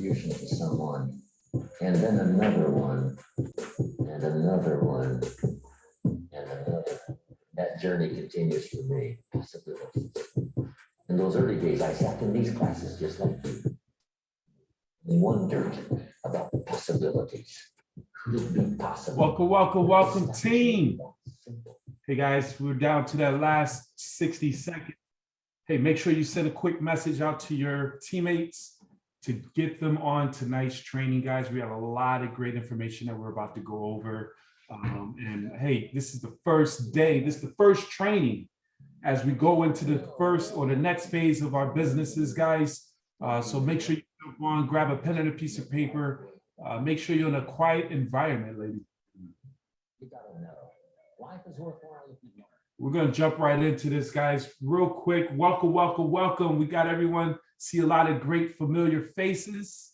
contribution to someone, and then another one, and another one, and another. That journey continues for me. Possibilities. In those early days, I sat in these classes just like you and wondered about possibilities. Could it be possible? Welcome, team. Hey guys, we're down to that last 60 seconds. Hey, make sure you send a quick message out to your teammates to get them on tonight's training, guys. We have a lot of great information that we're about to go over. And hey, this is the first day, this is the first training as we go into the first or the next phase of our businesses, guys. So make sure you jump on, grab a pen and a piece of paper. Make sure you're in a quiet environment, ladies. You gotta know. Life is worthwhile if you learn. We're going to jump right into this, guys, real quick. Welcome. We got everyone. See a lot of great familiar faces.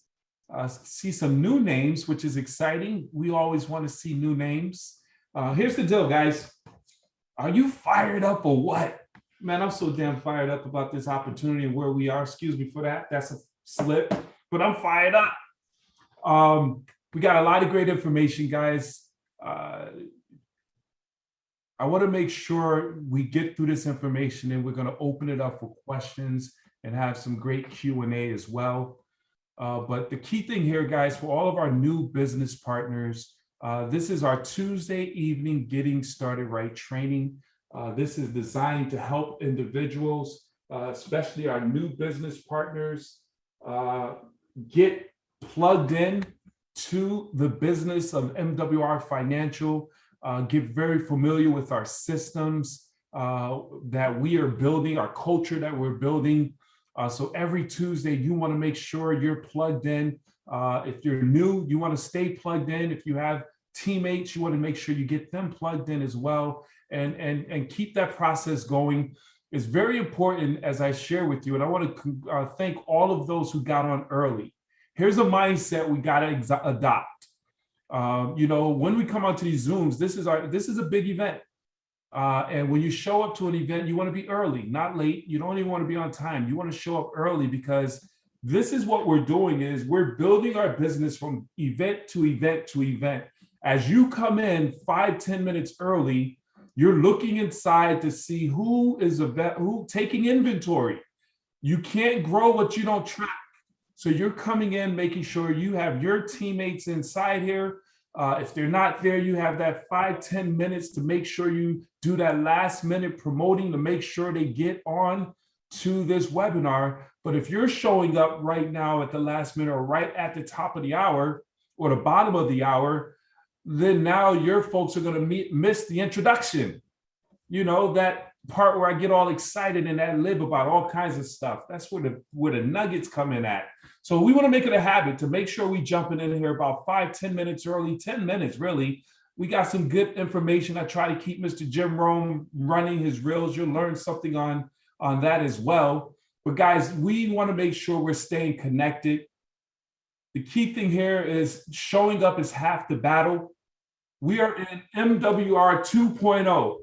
See some new names, which is exciting. We always want to see new names. Here's the deal, guys. Are you fired up or what? Man, I'm so damn fired up about this opportunity and where we are. Excuse me for that. That's a slip, but I'm fired up. We got a lot of great information, guys. I want to make sure we get through this information, and we're going to open it up for questions and have some great Q&A as well. But the key thing here, guys, for all of our new business partners, this is our Tuesday evening Getting Started Right training. This is designed to help individuals, especially our new business partners, get plugged in to the business of MWR Financial, get very familiar with our systems that we are building, our culture that we're building. So every Tuesday, you want to make sure you're plugged in. If you're new, you want to stay plugged in. If you have teammates, you want to make sure you get them plugged in as well, and keep that process going. It's very important, as I share with you, and I want to thank all of those who got on early. Here's a mindset we got to adopt. When we come onto these Zooms, this is a big event. And when you show up to an event, you want to be early, not late. You don't even want to be on time. You want to show up early, because this is what we're doing is we're building our business from event to event to event. As you come in 5-10 minutes early, you're looking inside to see who taking inventory. You can't grow what you don't track. So you're coming in, making sure you have your teammates inside here. If they're not there, you have that 5-10 minutes to make sure you do that last minute promoting to make sure they get on to this webinar. But if you're showing up right now at the last minute or right at the top of the hour or the bottom of the hour, then now your folks are going to miss the introduction. That part where I get all excited and ad lib about all kinds of stuff. That's where the nuggets come in at. So we want to make it a habit to make sure we jumping in here about 5-10 minutes early, 10 minutes really. We got some good information. I try to keep Mr. Jim Rome running his reels. You'll learn something on that as well. But guys, we want to make sure we're staying connected. The key thing here is showing up is half the battle. We are in MWR 2.0.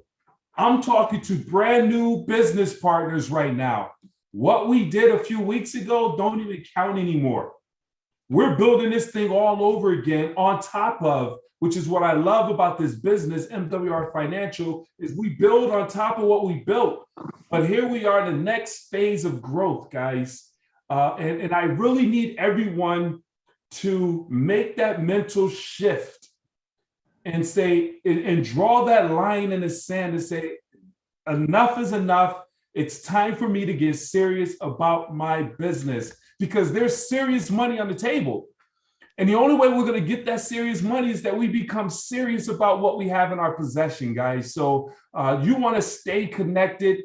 I'm talking to brand new business partners right now. What we did a few weeks ago don't even count anymore. We're building this thing all over again on top of, which is what I love about this business, MWR Financial, is we build on top of what we built. But here we are in the next phase of growth, guys. And I really need everyone to make that mental shift and say, and draw that line in the sand and say, enough is enough. It's time for me to get serious about my business, because there's serious money on the table. And the only way we're going to get that serious money is that we become serious about what we have in our possession, guys. So you want to stay connected.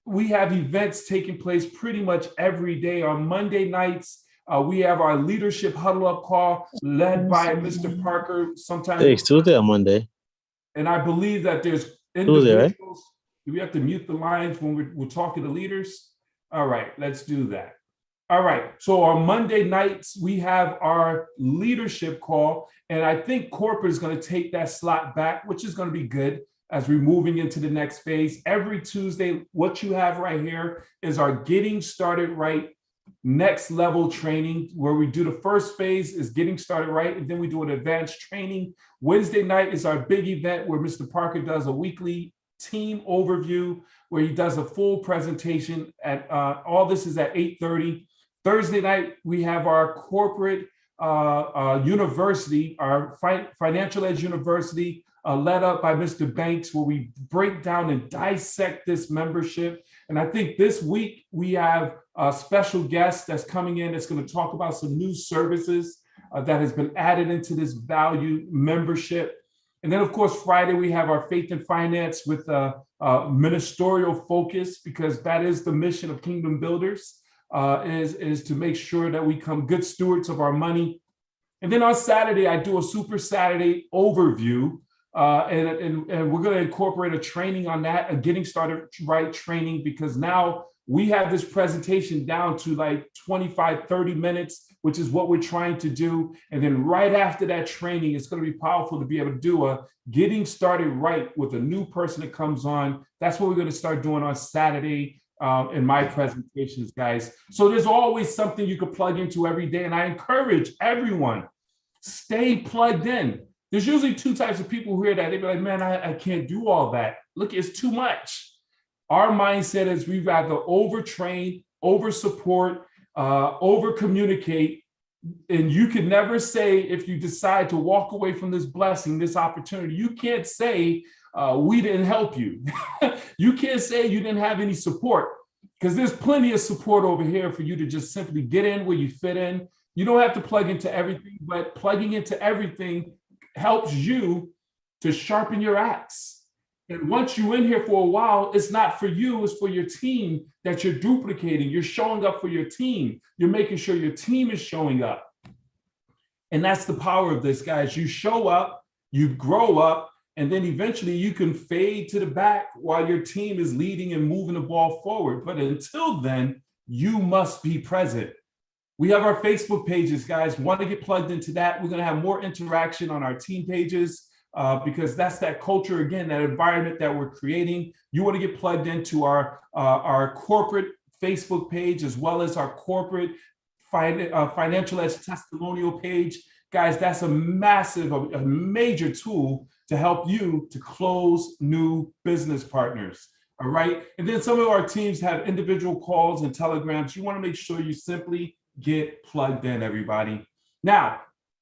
We have events taking place pretty much every day. On Monday nights, we have our leadership huddle up call led by Mr. Parker. Sometimes it's Tuesday or Monday. And I believe that there's individuals. Tuesday, right? Do we have to mute the lines when we're talking to leaders? All right, let's do that. All right, so on Monday nights, we have our leadership call, and I think corporate is going to take that slot back, which is going to be good as we're moving into the next phase. Every Tuesday, what you have right here is our Getting Started Right next level training where we do the first phase is getting started right, and then we do an advanced training. Wednesday night is our big event where Mr. Parker does a weekly team overview where he does a full presentation at all this is at 8:30. Thursday night, we have our corporate university, our financial edge university, led up by Mr. Banks, where we break down and dissect this membership. And I think this week we have a special guest that's coming in that's going to talk about some new services that has been added into this value membership. And then, of course, Friday, we have our faith and finance with a ministerial focus, because that is the mission of Kingdom Builders, is to make sure that we become good stewards of our money. And then on Saturday, I do a Super Saturday overview. And we're going to incorporate a training on that, a getting started right training, because now we have this presentation down to like 25, 30 minutes, which is what we're trying to do. And then right after that training, it's going to be powerful to be able to do a getting started right with a new person that comes on. That's what we're going to start doing on Saturday in my presentations, guys. So there's always something you can plug into every day. And I encourage everyone, stay plugged in. There's usually two types of people who hear that. They be like, man, I can't do all that. Look, it's too much. Our mindset is we'd rather overtrain, over-support, over-communicate. And you can never say, if you decide to walk away from this blessing, this opportunity, you can't say, we didn't help you. You can't say you didn't have any support, because there's plenty of support over here for you to just simply get in where you fit in. You don't have to plug into everything, but plugging into everything helps you to sharpen your axe. And once you're in here for a while, it's not for you, it's for your team that you're duplicating. You're showing up for your team. You're making sure your team is showing up. And that's the power of this, guys. You show up, you grow up, and then eventually you can fade to the back while your team is leading and moving the ball forward. But until then, you must be present. We have our Facebook pages, guys. Want to get plugged into that? We're going to have more interaction on our team pages because that's that culture, again, that environment that we're creating. You want to get plugged into our corporate Facebook page, as well as our corporate financial edge testimonial page. Guys, that's a massive, a major tool to help you to close new business partners. All right. And then some of our teams have individual calls and telegrams. You want to make sure you simply get plugged in, everybody. Now,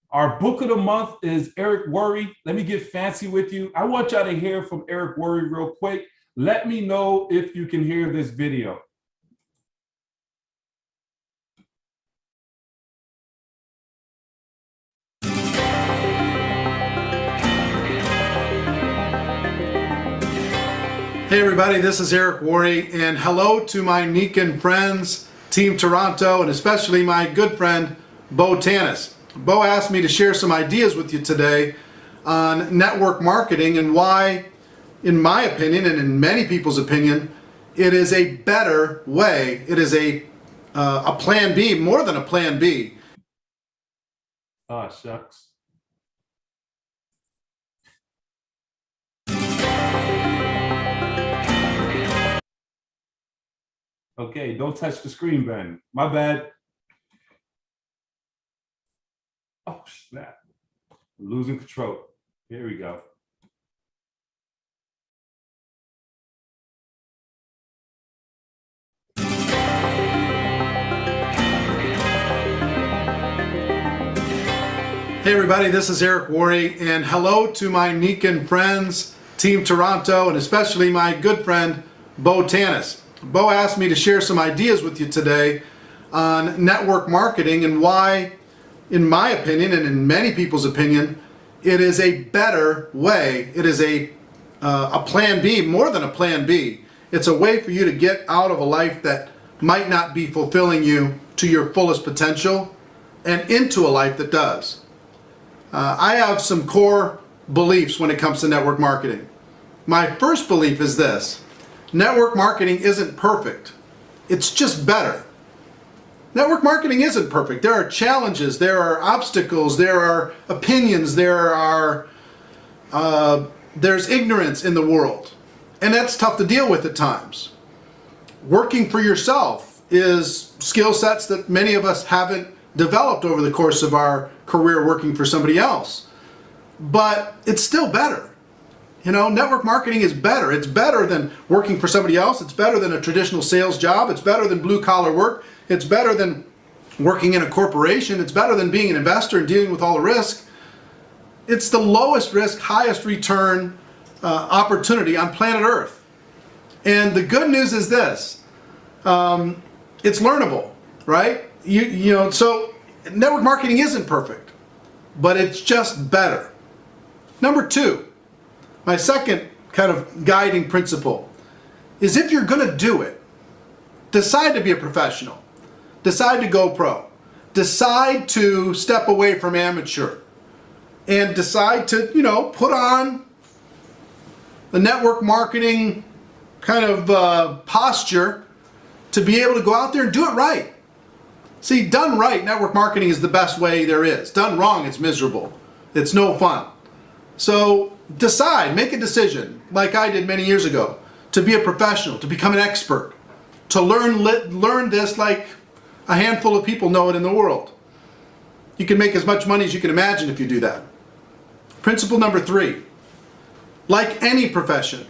our book of the month is Eric Worre. Let me get fancy with you. I want y'all to hear from Eric Worre real quick. Let me know if you can hear this video. Hey everybody, this is Eric Worre, and hello to my Nican friends, Team Toronto, and especially my good friend, Bo Tanis. Bo asked me to share some ideas with you today on network marketing and why, in my opinion, and in many people's opinion, it is a better way. It is a plan B, more than a plan B. Oh, shucks. Okay, don't touch the screen, Ben. My bad. Oh, snap. I'm losing control. Here we go. Hey everybody, this is Eric Worre, and hello to my Nican friends, Team Toronto, and especially my good friend, Bo Tanis. Bo asked me to share some ideas with you today on network marketing and why, in my opinion, and in many people's opinion, it is a better way. It is a plan B, more than a plan B. It's a way for you to get out of a life that might not be fulfilling you to your fullest potential and into a life that does. I have some core beliefs when it comes to network marketing. My first belief is this: network marketing isn't perfect. It's just better. Network marketing isn't perfect. There are challenges, there are obstacles, there are opinions, there's ignorance in the world. And that's tough to deal with at times. Working for yourself is skill sets that many of us haven't developed over the course of our career working for somebody else. But it's still better. You know, network marketing is better. It's better than working for somebody else. It's better than a traditional sales job. It's better than blue collar work. It's better than working in a corporation. It's better than being an investor and dealing with all the risk. It's the lowest risk, highest return opportunity on planet Earth. And the good news is this, it's learnable, right? You know, so network marketing isn't perfect, but it's just better. Number two, my second kind of guiding principle is if you're going to do it, decide to be a professional, decide to go pro, decide to step away from amateur, and decide to, you know, put on the network marketing kind of posture to be able to go out there and do it right. See, done right, network marketing is the best way there is. Done wrong, it's miserable. It's no fun. So decide, make a decision, like I did many years ago, to be a professional, to become an expert, to learn this like a handful of people know it in the world. You can make as much money as you can imagine if you do that. Principle number three, like any profession,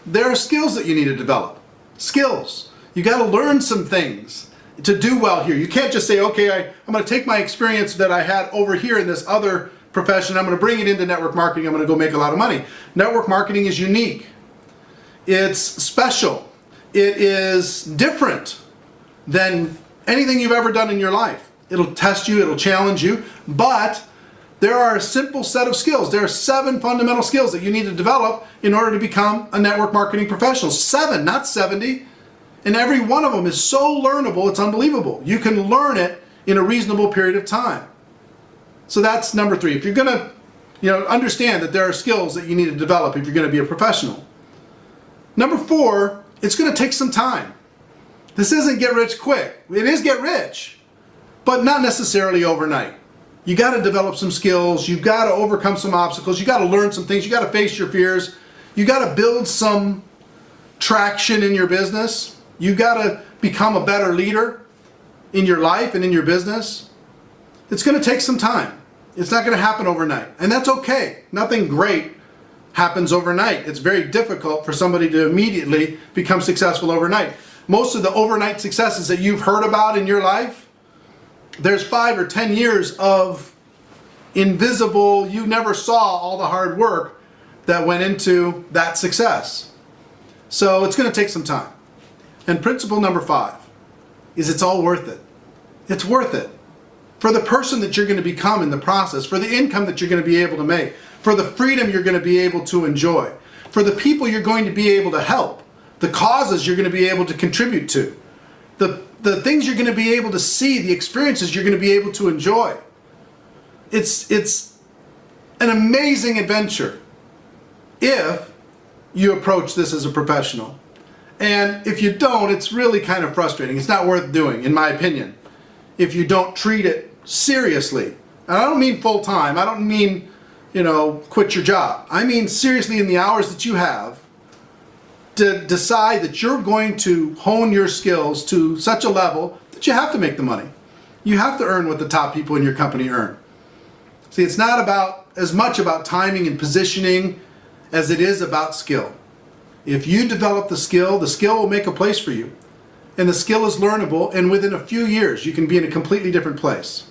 there are skills that you need to develop. Skills. You got to learn some things to do well here. You can't just say, okay, I'm going to take my experience that I had over here in this other profession, I'm going to bring it into network marketing, I'm going to go make a lot of money. Network marketing is unique. It's special. It is different than anything you've ever done in your life. It'll test you, it'll challenge you, but there are a simple set of skills. There are 7 fundamental skills that you need to develop in order to become a network marketing professional. 7, not 70. And every one of them is so learnable, it's unbelievable. You can learn it in a reasonable period of time. So that's number 3. If you're going to, understand that there are skills that you need to develop if you're going to be a professional. Number 4, it's going to take some time. This isn't get rich quick. It is get rich, but not necessarily overnight. You got to develop some skills. You've got to overcome some obstacles. You got to learn some things. You got to face your fears. You got to build some traction in your business. You got to become a better leader in your life and in your business. It's going to take some time. It's not going to happen overnight, and that's okay. Nothing great happens overnight. It's very difficult for somebody to immediately become successful overnight. Most of the overnight successes that you've heard about in your life, there's 5 or 10 years of invisible, you never saw all the hard work that went into that success. So it's going to take some time. And principle number 5 is it's all worth it. It's worth it. For the person that you're going to become in the process, for the income that you're going to be able to make, for the freedom you're going to be able to enjoy, for the people you're going to be able to help, the causes you're going to be able to contribute to, the things you're going to be able to see, the experiences you're going to be able to enjoy. It's an amazing adventure if you approach this as a professional. And if you don't, it's really kind of frustrating. It's not worth doing, in my opinion, if you don't treat it seriously. And I don't mean full-time. I don't mean, quit your job. I mean seriously in the hours that you have to decide that you're going to hone your skills to such a level that you have to make the money. You have to earn what the top people in your company earn. See, it's not about as much about timing and positioning as it is about skill. If you develop the skill will make a place for you. And the skill is learnable, and within a few years you can be in a completely different place.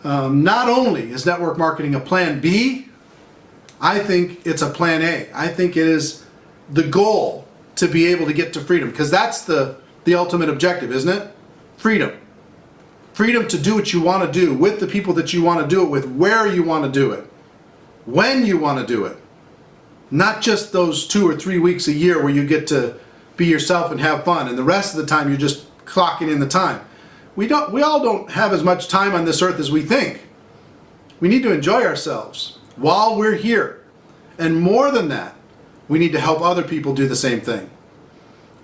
Not only is network marketing a plan B, I think it's a plan A. I think it is the goal to be able to get to freedom, because that's the ultimate objective, isn't it? Freedom. Freedom to do what you want to do with the people that you want to do it with, where you want to do it, when you want to do it. Not just those 2 or 3 weeks a year where you get to be yourself and have fun, and the rest of the time you're just clocking in the time. We all don't have as much time on this earth as we think. We need to enjoy ourselves while we're here. And more than that, we need to help other people do the same thing.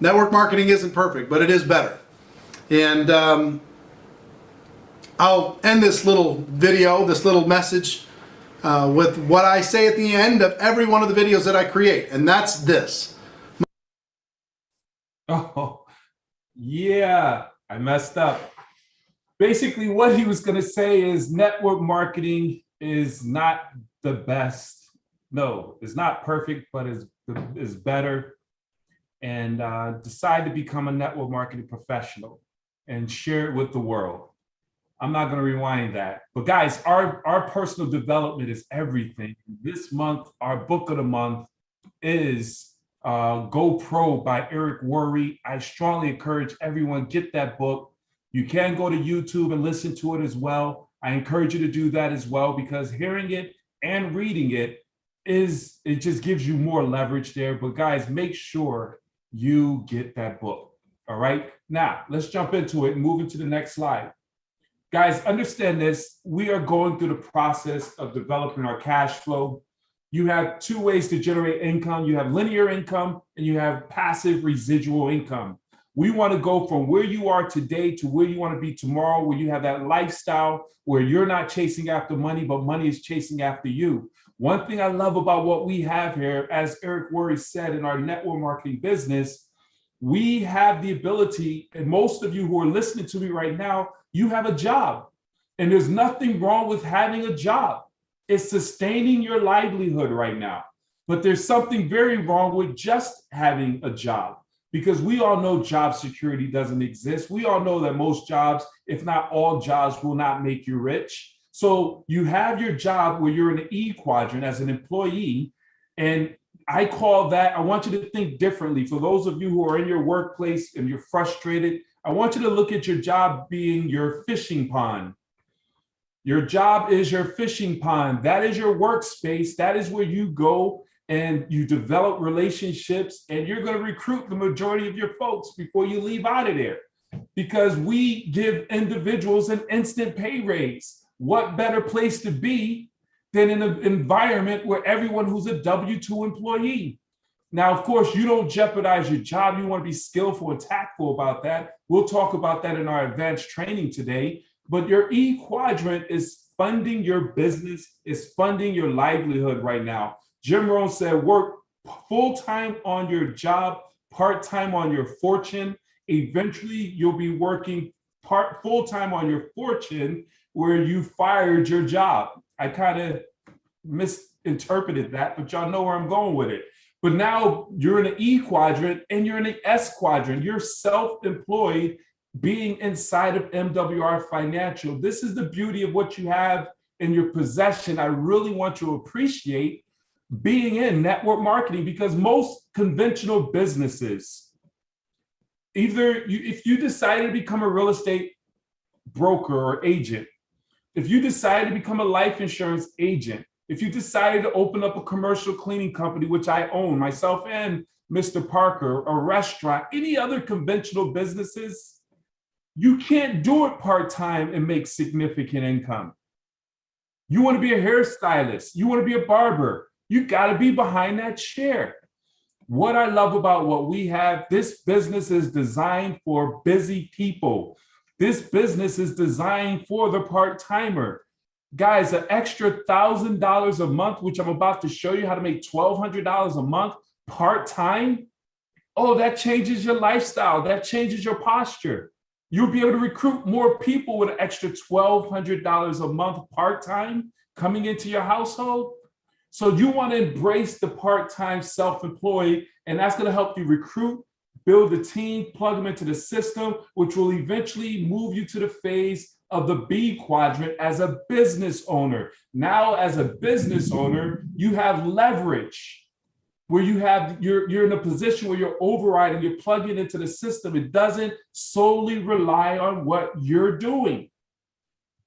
Network marketing isn't perfect, but it is better. And I'll end this little video, this little message, with what I say at the end of every one of the videos that I create, and that's this. Oh, yeah. I messed up. Basically, what he was going to say is network marketing is not the best. No, it's not perfect, but is better. And decide to become a network marketing professional and share it with the world. I'm not going to rewind that. But guys, our personal development is everything. This month, our book of the month is Go Pro by Eric Worre. I strongly encourage everyone, get that book. You can go to YouTube and listen to it as well. I encourage you to do that as well, because hearing it and reading it just gives you more leverage there. But guys, make sure you get that book. All right. Now let's jump into it and move into the next slide. Guys, understand this. We are going through the process of developing our cash flow. You have two ways to generate income. You have linear income and you have passive residual income. We want to go from where you are today to where you want to be tomorrow, where you have that lifestyle where you're not chasing after money, but money is chasing after you. One thing I love about what we have here, as Eric Worre said, in our network marketing business, we have the ability, and most of you who are listening to me right now, you have a job. And there's nothing wrong with having a job. It's sustaining your livelihood right now. But there's something very wrong with just having a job, because we all know job security doesn't exist. We all know that most jobs, if not all jobs, will not make you rich. So you have your job where you're in the E quadrant as an employee. And I call that, I want you to think differently. For those of you who are in your workplace and you're frustrated, I want you to look at your job being your fishing pond. Your job is your fishing pond. That is your workspace. That is where you go and you develop relationships, and you're going to recruit the majority of your folks before you leave out of there, because we give individuals an instant pay raise. What better place to be than in an environment where everyone who's a W-2 employee? Now, of course, you don't jeopardize your job. You want to be skillful and tactful about that. We'll talk about that in our advanced training today. But your E quadrant is funding your business, is funding your livelihood right now. Jim Rohn said, work full-time on your job, part-time on your fortune. Eventually, you'll be working full-time on your fortune where you fired your job. I kind of misinterpreted that, but y'all know where I'm going with it. But now you're in the E quadrant and you're in the S quadrant. You're self-employed, being inside of MWR Financial. This is the beauty of what you have in your possession. I really want you to appreciate being in network marketing, because most conventional businesses, if you decide to become a real estate broker or agent, if you decide to become a life insurance agent, if you decided to open up a commercial cleaning company, which I own myself and Mr. Parker, a restaurant, any other conventional businesses, you can't do it part-time and make significant income. You want to be a hairstylist, you want to be a barber, you got to be behind that chair. What I love about what we have, this business is designed for busy people. This business is designed for the part-timer. Guys, an extra $1,000 a month, which I'm about to show you how to make $1,200 a month part-time. Oh, that changes your lifestyle. That changes your posture. You'll be able to recruit more people with an extra $1,200 a month part-time coming into your household. So you want to embrace the part-time self-employed, and that's going to help you recruit, build a team, plug them into the system, which will eventually move you to the phase of the B quadrant as a business owner. Now, as a business owner, you have leverage, where you're in a position where you're overriding, you're plugging into the system. It doesn't solely rely on what you're doing,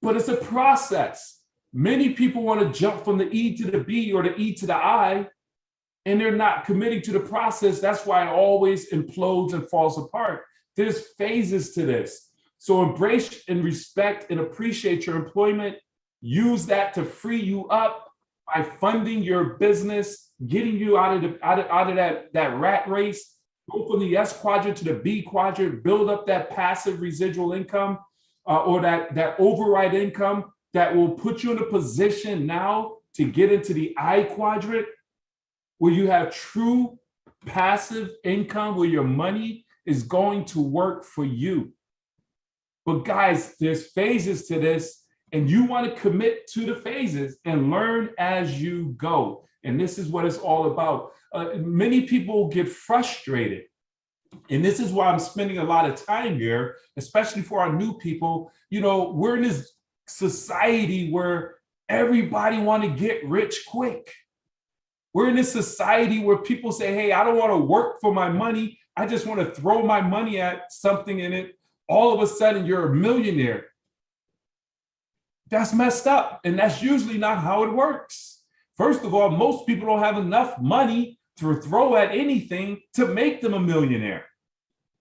but it's a process. Many people want to jump from the E to the B or the E to the I, and they're not committing to the process. That's why it always implodes and falls apart. There's phases to this. So embrace and respect and appreciate your employment. Use that to free you up by funding your business, getting you out of that rat race. Go from the S quadrant to the B quadrant, build up that passive residual income or that override income that will put you in a position now to get into the I quadrant, where you have true passive income, where your money is going to work for you. But guys, there's phases to this, and you want to commit to the phases and learn as you go. And this is what it's all about. Many people get frustrated. And this is why I'm spending a lot of time here, especially for our new people. You know, we're in this society where everybody want to get rich quick. We're in this society where people say, hey, I don't want to work for my money. I just want to throw my money at something in it. All of a sudden, you're a millionaire. That's messed up. And that's usually not how it works. First of all, most people don't have enough money to throw at anything to make them a millionaire.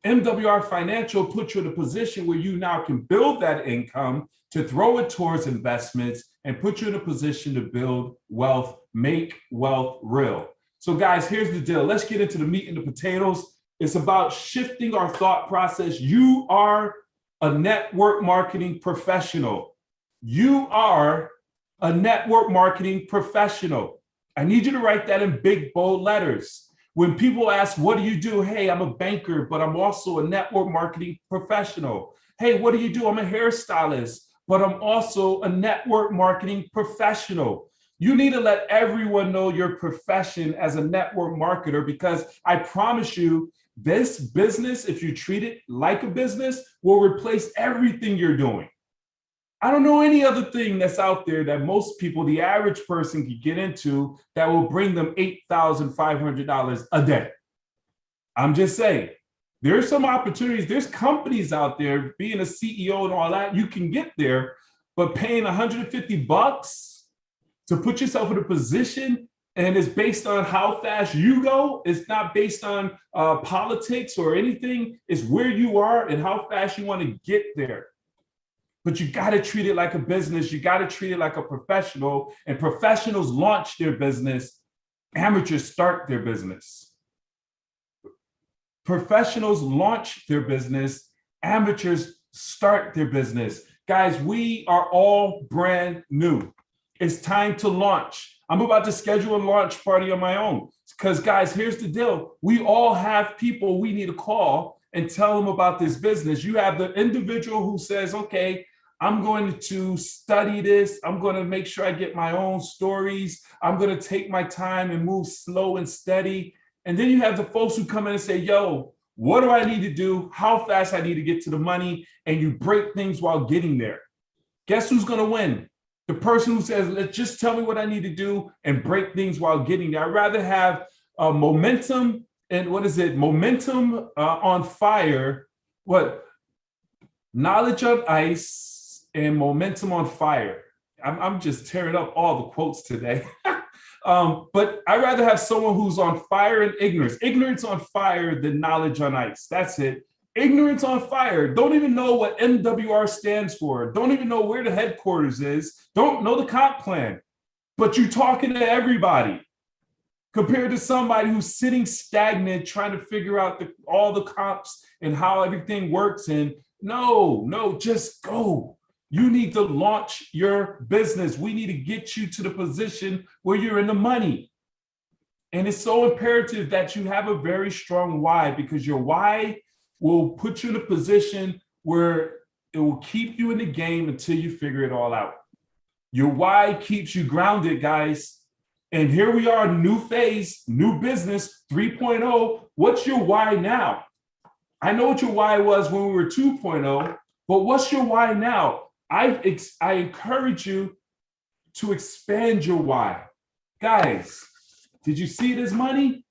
MWR Financial puts you in a position where you now can build that income to throw it towards investments and put you in a position to build wealth, make wealth real. So guys, here's the deal. Let's get into the meat and the potatoes. It's about shifting our thought process. You are a network marketing professional. You are a network marketing professional. I need you to write that in big, bold letters. When people ask, what do you do? Hey, I'm a banker, but I'm also a network marketing professional. Hey, what do you do? I'm a hairstylist, but I'm also a network marketing professional. You need to let everyone know your profession as a network marketer, because I promise you, this business, if you treat it like a business, will replace everything you're doing. I don't know any other thing that's out there that most people, the average person, can get into that will bring them $8,500 a day. I'm just saying, there's some opportunities. There's companies out there, being a CEO and all that, you can get there, but paying $150 to put yourself in a position, and it's based on how fast you go. It's not based on politics or anything. It's where you are and how fast you want to get there. But you got to treat it like a business. You got to treat it like a professional. And professionals launch their business. Amateurs start their business. Professionals launch their business. Amateurs start their business. Guys, we are all brand new. It's time to launch. I'm about to schedule a launch party on my own. Because guys, here's the deal. We all have people we need to call and tell them about this business. You have the individual who says, okay, I'm going to study this. I'm going to make sure I get my own stories. I'm going to take my time and move slow and steady. And then you have the folks who come in and say, yo, what do I need to do? How fast I need to get to the money? And you break things while getting there. Guess who's going to win? The person who says, let's just tell me what I need to do and break things while getting there. I'd rather have momentum and momentum on fire. Knowledge on ice and momentum on fire. I'm just tearing up all the quotes today. But I'd rather have someone who's on fire and ignorance. Ignorance on fire than knowledge on ice. That's it. Ignorance on fire. Don't even know what MWR stands for. Don't even know where the headquarters is. Don't know the comp plan. But you're talking to everybody. Compared to somebody who's sitting stagnant, trying to figure out all the comps and how everything works. And no, just go. You need to launch your business. We need to get you to the position where you're in the money. And it's so imperative that you have a very strong why, because your why will put you in a position where it will keep you in the game until you figure it all out. Your why keeps you grounded, guys. And here we are, new phase, new business 3.0. What's your why now? I know what your why was when we were 2.0, but what's your why now? I encourage you to expand your why. Guys, did you see it as money?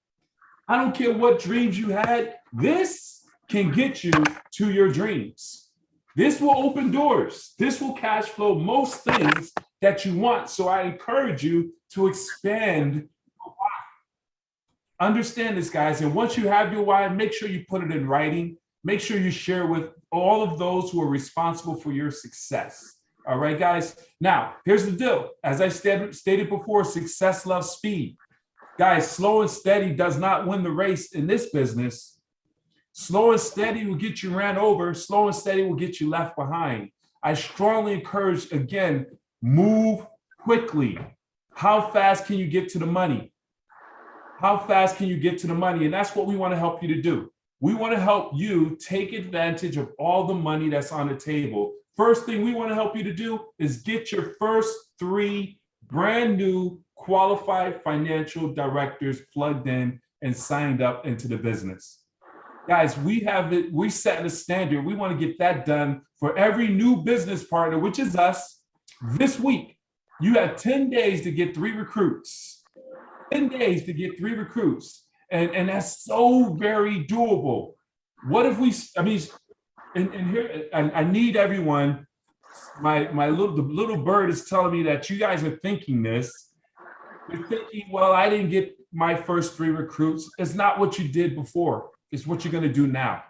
I don't care what dreams you had. This can get you to your dreams. This will open doors. This will cash flow most things that you want. So I encourage you to expand your why. Understand this, guys. And once you have your why, make sure you put it in writing. Make sure you share with all of those who are responsible for your success. All right, guys. Now, here's the deal. As I stated before, success loves speed. Guys, slow and steady does not win the race in this business. Slow and steady will get you ran over. Slow and steady will get you left behind. I strongly encourage, again, move quickly. How fast can you get to the money? How fast can you get to the money? And that's what we want to help you to do. We want to help you take advantage of all the money that's on the table. First thing we want to help you to do is get your first 3 brand new qualified financial directors plugged in and signed up into the business. Guys, we set a standard. We want to get that done for every new business partner, which is us, this week. You have 10 days to get 3 recruits. 10 days to get 3 recruits. And that's so very doable. What if I need everyone. The little bird is telling me that you guys are thinking this. You're thinking, well, I didn't get my first 3 recruits. It's not what you did before. It's what you're going to do now.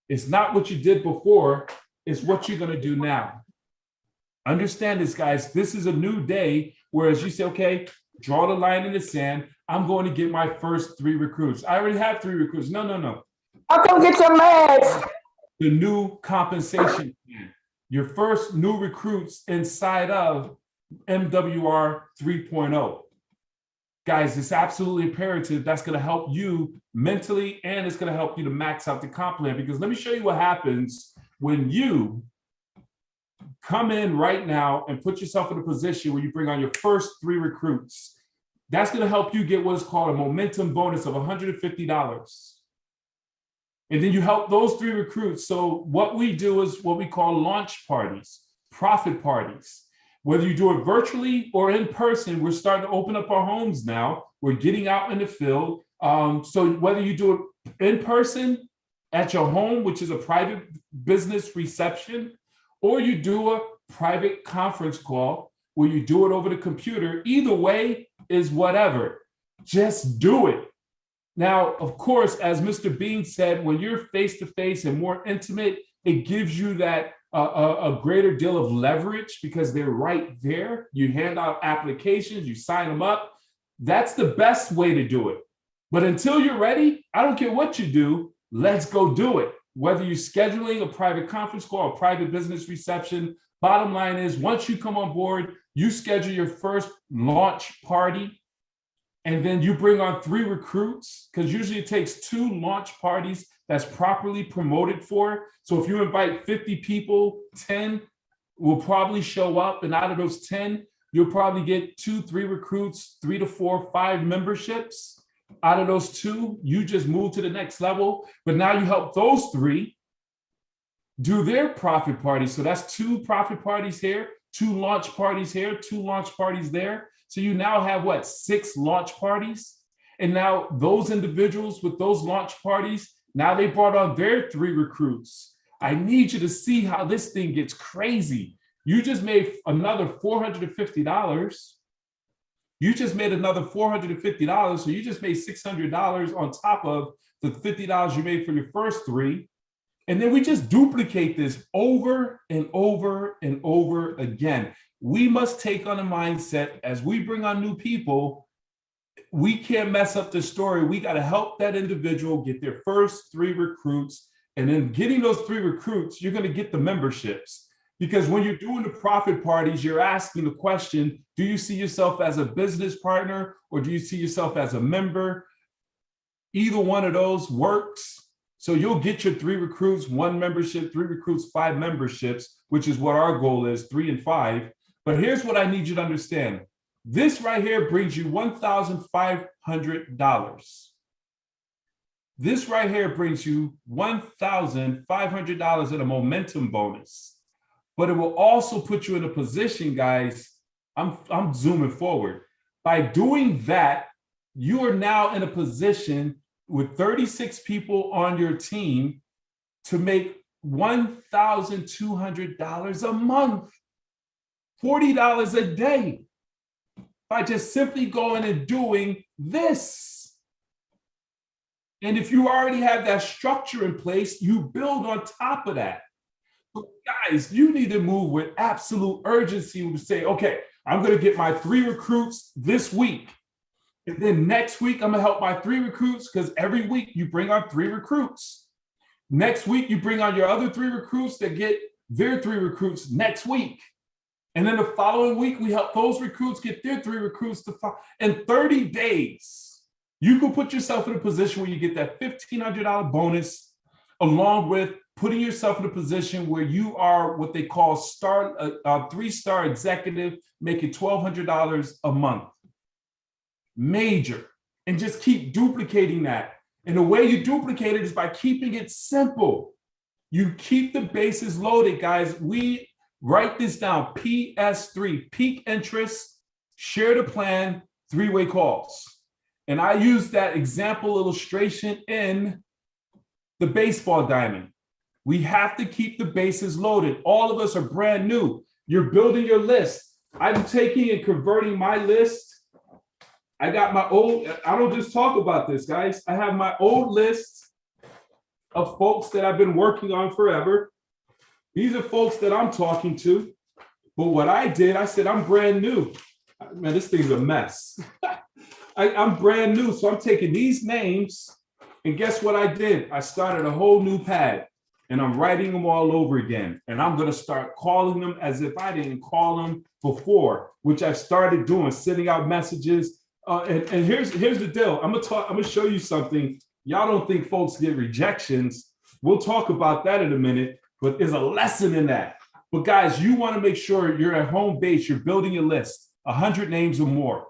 It's not what you did before. It's what you're going to do now. Understand this, guys. This is a new day. Whereas you say, okay, draw the line in the sand. I'm going to get my first 3 recruits. I already have 3 recruits. No. I'll come get your mask. The new compensation plan. Your first new recruits inside of MWR 3.0. Guys, it's absolutely imperative. That's going to help you mentally, and it's going to help you to max out the comp plan. Because let me show you what happens when you come in right now and put yourself in a position where you bring on your first 3 recruits. That's going to help you get what is called a momentum bonus of $150. And then you help those 3 recruits. So what we do is what we call launch parties, profit parties. Whether you do it virtually or in person, we're starting to open up our homes now. We're getting out in the field. So whether you do it in person at your home, which is a private business reception, or you do a private conference call where you do it over the computer, either way is whatever. Just do it. Now, of course, as Mr. Bean said, when you're face-to-face and more intimate, it gives you that a greater deal of leverage because they're right there. You hand out applications, you sign them up. That's the best way to do it. But until you're ready, I don't care what you do, let's go do it. Whether you're scheduling a private conference call, a private business reception, bottom line is once you come on board, you schedule your first launch party, and then you bring on 3 recruits, because usually it takes 2 launch parties that's properly promoted for. So if you invite 50 people, 10 will probably show up. And out of those 10, you'll probably get 2, 3 recruits, 3 to 4, 5 memberships. Out of those 2, you just move to the next level. But now you help those 3 do their profit parties. So that's 2 profit parties here, 2 launch parties here, 2 launch parties there. So you now have what, 6 launch parties? And now those individuals with those launch parties, now they brought on their 3 recruits. I need you to see how this thing gets crazy. You just made another $450. You just made another $450. So you just made $600 on top of the $50 you made for your first 3. And then we just duplicate this over and over and over again. We must take on a mindset as we bring on new people. We can't mess up the story. We got to help that individual get their first 3 recruits. And then getting those 3 recruits, you're going to get the memberships. Because when you're doing the profit parties, you're asking the question, do you see yourself as a business partner or do you see yourself as a member? Either one of those works. So you'll get your 3 recruits, 1 membership, 3 recruits, 5 memberships, which is what our goal is, 3 and 5. But here's what I need you to understand. This right here brings you $1,500. This right here brings you $1,500 in a momentum bonus. But it will also put you in a position, guys, I'm zooming forward. By doing that, you are now in a position with 36 people on your team to make $1,200 a month, $40 a day, by just simply going and doing this. And if you already have that structure in place, you build on top of that. So guys, you need to move with absolute urgency to say, okay, I'm going to get my 3 recruits this week. And then next week, I'm going to help my 3 recruits, because every week you bring on 3 recruits. Next week, you bring on your other 3 recruits that get their 3 recruits next week. And then the following week, we help those recruits get their 3 recruits to follow. In 30 days, You can put yourself in a position where you get that $1,500 bonus, along with putting yourself in a position where you are what they call a 3-star executive, making $1,200 a month. Major. And just keep duplicating that. And the way you duplicate it is by keeping it simple. You keep the bases loaded, guys. We write this down. PS3, peak interest, share the plan, 3-way calls. And I use that example illustration in the baseball diamond. We have to keep the bases loaded. All of us are brand new. You're building your list. I'm taking and converting my list. I got my old, I don't just talk about this, guys. I have my old list of folks that I've been working on forever. These are folks that I'm talking to. But what I did, I said, I'm brand new. Man, this thing's a mess. I'm brand new. So I'm taking these names, and guess what I did? I started a whole new pad, and I'm writing them all over again. And I'm going to start calling them as if I didn't call them before, which I've started doing, sending out messages. And here's the deal. I'm gonna show you something. Y'all don't think folks get rejections. We'll talk about that in a minute, but there's a lesson in that. But guys, you want to make sure you're at home base, you're building a list, 100 names or more.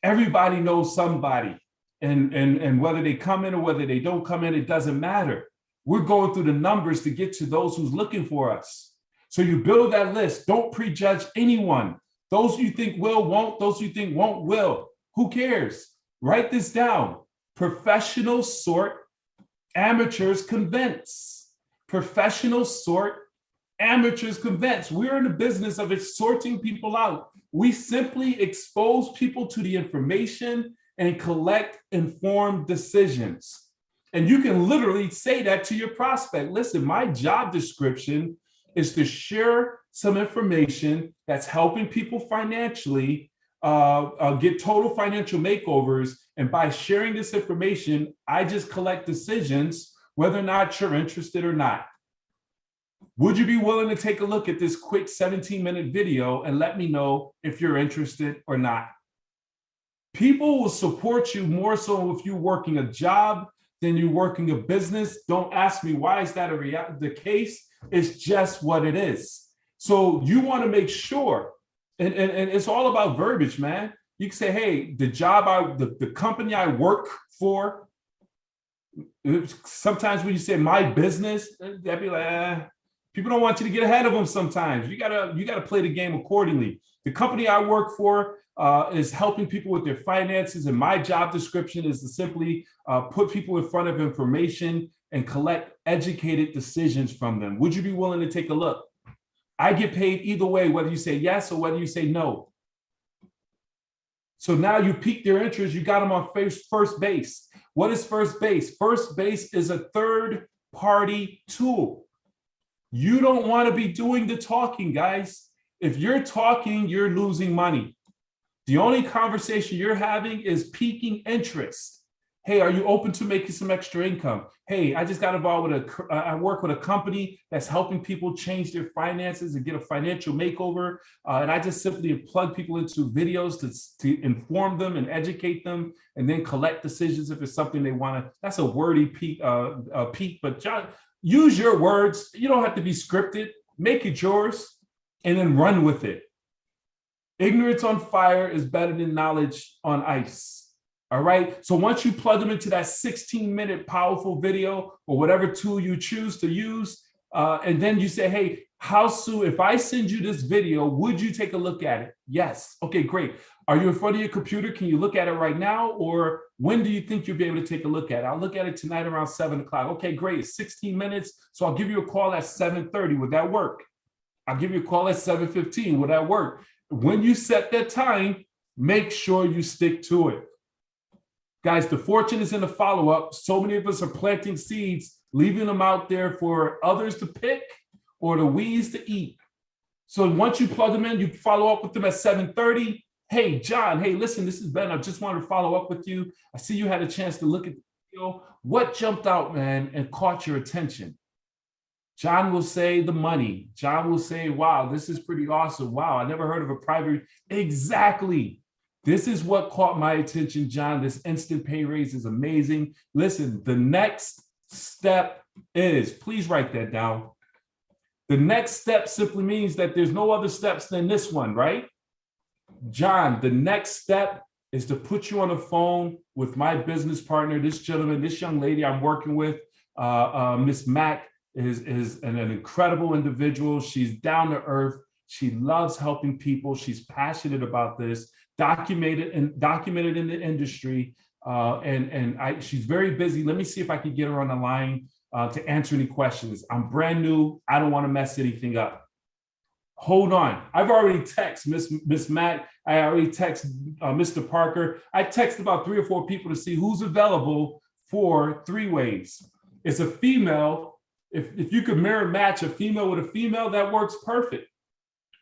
Everybody knows somebody. And whether they come in or whether they don't come in, it doesn't matter. We're going through the numbers to get to those who's looking for us. So you build that list. Don't prejudge anyone. Those you think will, won't. Those you think won't, will. Who cares? Write this down. Professionals sort, amateurs convince. Professionals sort, amateurs convince. We're in the business of sorting people out. We simply expose people to the information and collect informed decisions. And you can literally say that to your prospect. Listen, my job description is to share some information that's helping people financially get total financial makeovers. And by sharing this information, I just collect decisions, whether or not you're interested or not. Would you be willing to take a look at this quick 17-minute video and let me know if you're interested or not? People will support you more so if you're working a job than you're working a business. Don't ask me why is that the case. It's just what it is. So you want to make sure. And it's all about verbiage, man. You can say, hey, the company I work for, sometimes when you say my business, they'll be like, people don't want you to get ahead of them sometimes. You gotta play the game accordingly. The company I work for is helping people with their finances, and my job description is to simply put people in front of information and collect educated decisions from them. Would you be willing to take a look? I get paid either way, whether you say yes or whether you say no. So now you piqued their interest, you got them on first base. What is first base? First base is a third-party tool. You don't want to be doing the talking, guys. If you're talking, you're losing money. The only conversation you're having is piquing interest. Hey, are you open to making some extra income? Hey, I just got involved with I work with a company that's helping people change their finances and get a financial makeover. And I just simply plug people into videos to inform them and educate them and then collect decisions if it's something they want to. That's a wordy peak, but John, use your words. You don't have to be scripted. Make it yours and then run with it. Ignorance on fire is better than knowledge on ice. All right. So once you plug them into that 16-minute powerful video or whatever tool you choose to use, and then you say, hey, how soon, if I send you this video, would you take a look at it? Yes. Okay, great. Are you in front of your computer? Can you look at it right now? Or when do you think you'll be able to take a look at it? I'll look at it tonight around 7 o'clock. Okay, great. It's 16 minutes. So I'll give you a call at 7:30. Would that work? I'll give you a call at 7:15. Would that work? When you set that time, make sure you stick to it. Guys, the fortune is in the follow-up. So many of us are planting seeds, leaving them out there for others to pick or the weeds to eat. So once you plug them in, you follow up with them at 7:30. Hey, John, hey, listen, this is Ben. I just wanted to follow up with you. I see you had a chance to look at the video. What jumped out, man, and caught your attention? John will say the money. John will say, wow, this is pretty awesome. Wow, I never heard of a private. Exactly. This is what caught my attention, John. This instant pay raise is amazing. Listen, the next step is, please write that down. The next step simply means that there's no other steps than this one, right? John, the next step is to put you on the phone with my business partner, this gentleman, this young lady I'm working with, Miss Mack is an incredible individual. She's down to earth. She loves helping people. She's passionate about this, documented in the industry. She's very busy. Let me see if I can get her on the line to answer any questions. I'm brand new. I don't want to mess anything up. Hold on. I've already texted Miss Matt. I already texted Mr. Parker. I texted about 3 or 4 people to see who's available for 3-ways. It's a female. If you could mirror match a female with a female, that works perfect.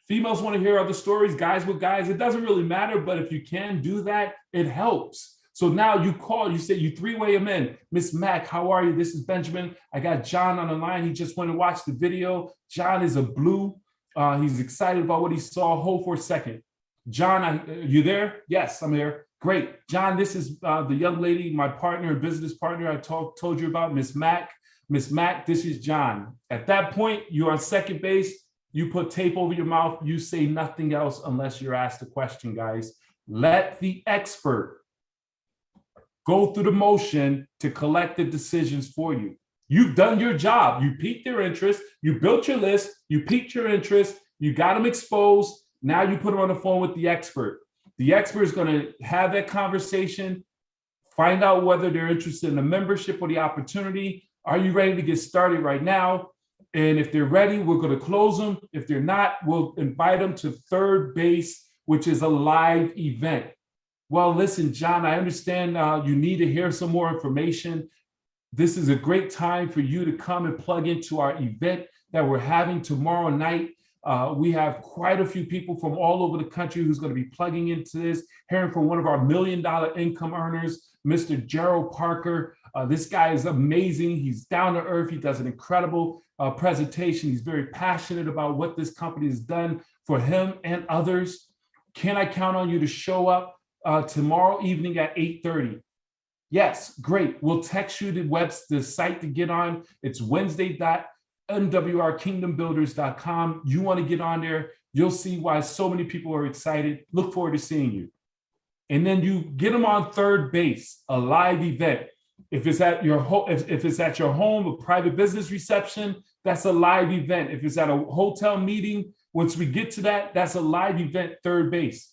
Females want to hear other stories, guys with guys. It doesn't really matter, but if you can do that, it helps. So now you call, you say you 3-way them in. Miss Mack, how are you? This is Benjamin. I got John on the line. He just went and watched the video. John is a blue. He's excited about what he saw. Hold for a second. John, you there? Yes, I'm here. Great. John, this is the young lady, my partner, business partner I told you about, Miss Mack. Miss Mack, this is John. At that point, you're on second base. You put tape over your mouth. You say nothing else unless you're asked a question, guys. Let the expert go through the motion to collect the decisions for you. You've done your job. You piqued their interest. You built your list. You piqued your interest. You got them exposed. Now you put them on the phone with the expert. The expert is going to have that conversation, find out whether they're interested in the membership or the opportunity. Are you ready to get started right now? And if they're ready, we're going to close them. If they're not, we'll invite them to third base, which is a live event. Well, listen, John, I understand you need to hear some more information. This is a great time for you to come and plug into our event that we're having tomorrow night. We have quite a few people from all over the country who's going to be plugging into this, hearing from one of our $1 million income earners, Mr. Gerald Parker. This guy is amazing. He's down to earth. He does an incredible presentation. He's very passionate about what this company has done for him and others. Can I count on you to show up tomorrow evening at 8:30? Yes, great. We'll text you the site to get on. It's Wednesday.MWRKingdomBuilders.com. You want to get on there. You'll see why so many people are excited. Look forward to seeing you. And then you get them on third base, a live event. If it's at your home, if it's at your home, a private business reception, that's a live event. If it's at a hotel meeting, once we get to that, that's a live event, third base.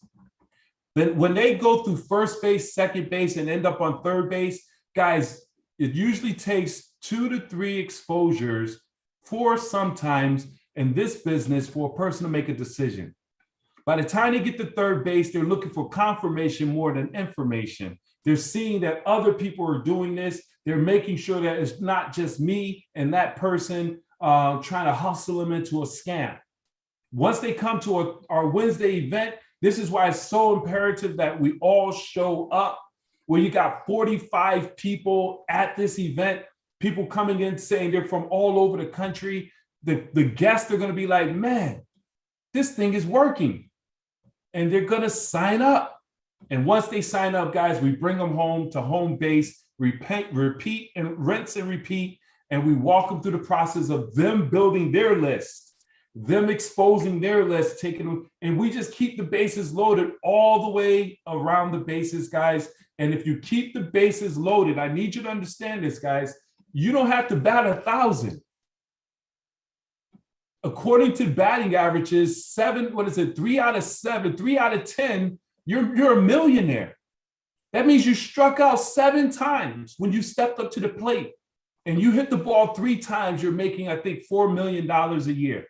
Then when they go through first base, second base, and end up on third base, guys, it usually takes 2 to 3 exposures, 4 sometimes in this business for a person to make a decision. By the time they get to third base, they're looking for confirmation more than information. They're seeing that other people are doing this. They're making sure that it's not just me and that person trying to hustle them into a scam. Once they come to our Wednesday event, this is why it's so imperative that we all show up. Where you got 45 people at this event, people coming in saying they're from all over the country. The guests are going to be like, man, this thing is working. And they're going to sign up. And once they sign up, guys, we bring them home to home base, repeat and rinse and repeat. And we walk them through the process of them building their list, them exposing their list, taking them, and we just keep the bases loaded all the way around the bases, guys. And if you keep the bases loaded, I need you to understand this, guys, you don't have to bat 1,000. According to batting averages, 3 out of 7, 3 out of 10, you're a millionaire. That means you struck out 7 times when you stepped up to the plate and you hit the ball 3 times, you're making, I think, $4 million a year.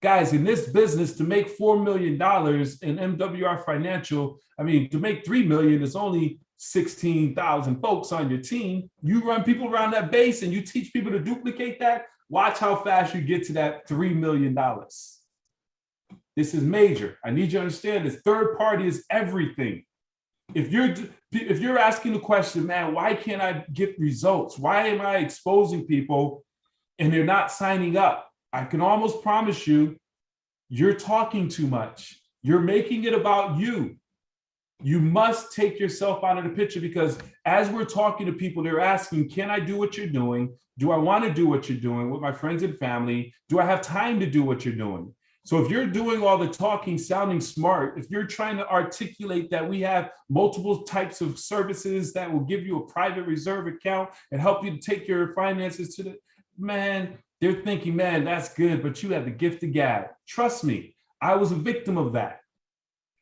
Guys, in this business, to make $4 million in MWR Financial, I mean, to make $3 million is only 16,000 folks on your team. You run people around that base and you teach people to duplicate that. Watch how fast you get to that $3 million. This is major. I need you to understand this. Third party is everything. If you're asking the question, man, why can't I get results? Why am I exposing people and they're not signing up? I can almost promise you, you're talking too much. You're making it about you. You must take yourself out of the picture, because as we're talking to people, they're asking, can I do what you're doing? Do I want to do what you're doing with my friends and family? Do I have time to do what you're doing? So if you're doing all the talking, sounding smart, if you're trying to articulate that we have multiple types of services that will give you a private reserve account and help you to take your finances to the, man, they're thinking, man, that's good, but you have the gift of gab. Trust me, I was a victim of that.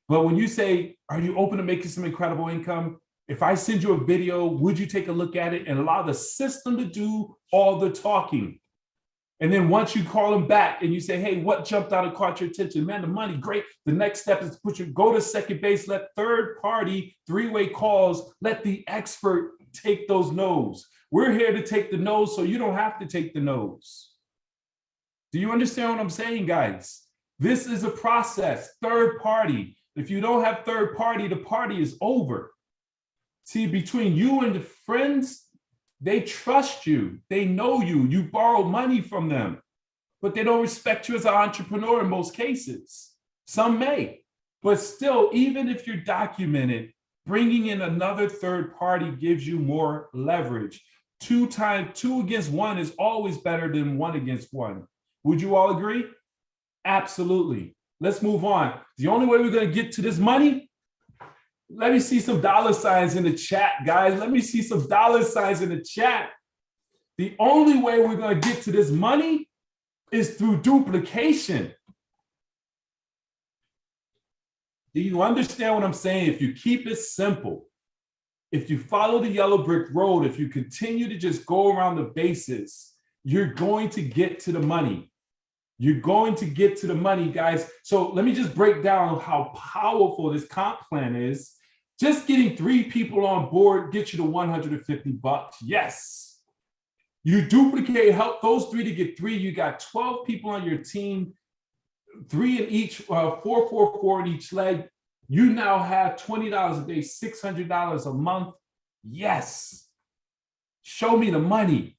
But when you say, are you open to making some incredible income? If I send you a video, would you take a look at it and allow the system to do all the talking? And then once you call them back and you say, hey, what jumped out and caught your attention? Man, the money, great. The next step is to go to second base, let third party, three-way calls, let the expert take those no's. We're here to take the no's so you don't have to take the no's. Do you understand what I'm saying, guys? This is a process, third party. If you don't have third party, the party is over. See, between you and the friends, they trust you. They know you. You borrow money from them, but they don't respect you as an entrepreneur in most cases. Some may, but still, even if you're documented, bringing in another third party gives you more leverage. Two against one is always better than one against one. Would you all agree? Absolutely. Let's move on. The only way we're going to get to this money, let me see some dollar signs in the chat, guys. Let me see some dollar signs in the chat. The only way we're going to get to this money is through duplication. Do you understand what I'm saying? If you keep it simple, if you follow the yellow brick road, if you continue to just go around the bases, you're going to get to the money. You're going to get to the money, guys. So let me just break down how powerful this comp plan is. Just getting 3 people on board gets you to $150. Yes. You duplicate, help those 3 to get 3. You got 12 people on your team, 3 in each, 4 in each leg. You now have $20 a day, $600 a month. Yes. Show me the money.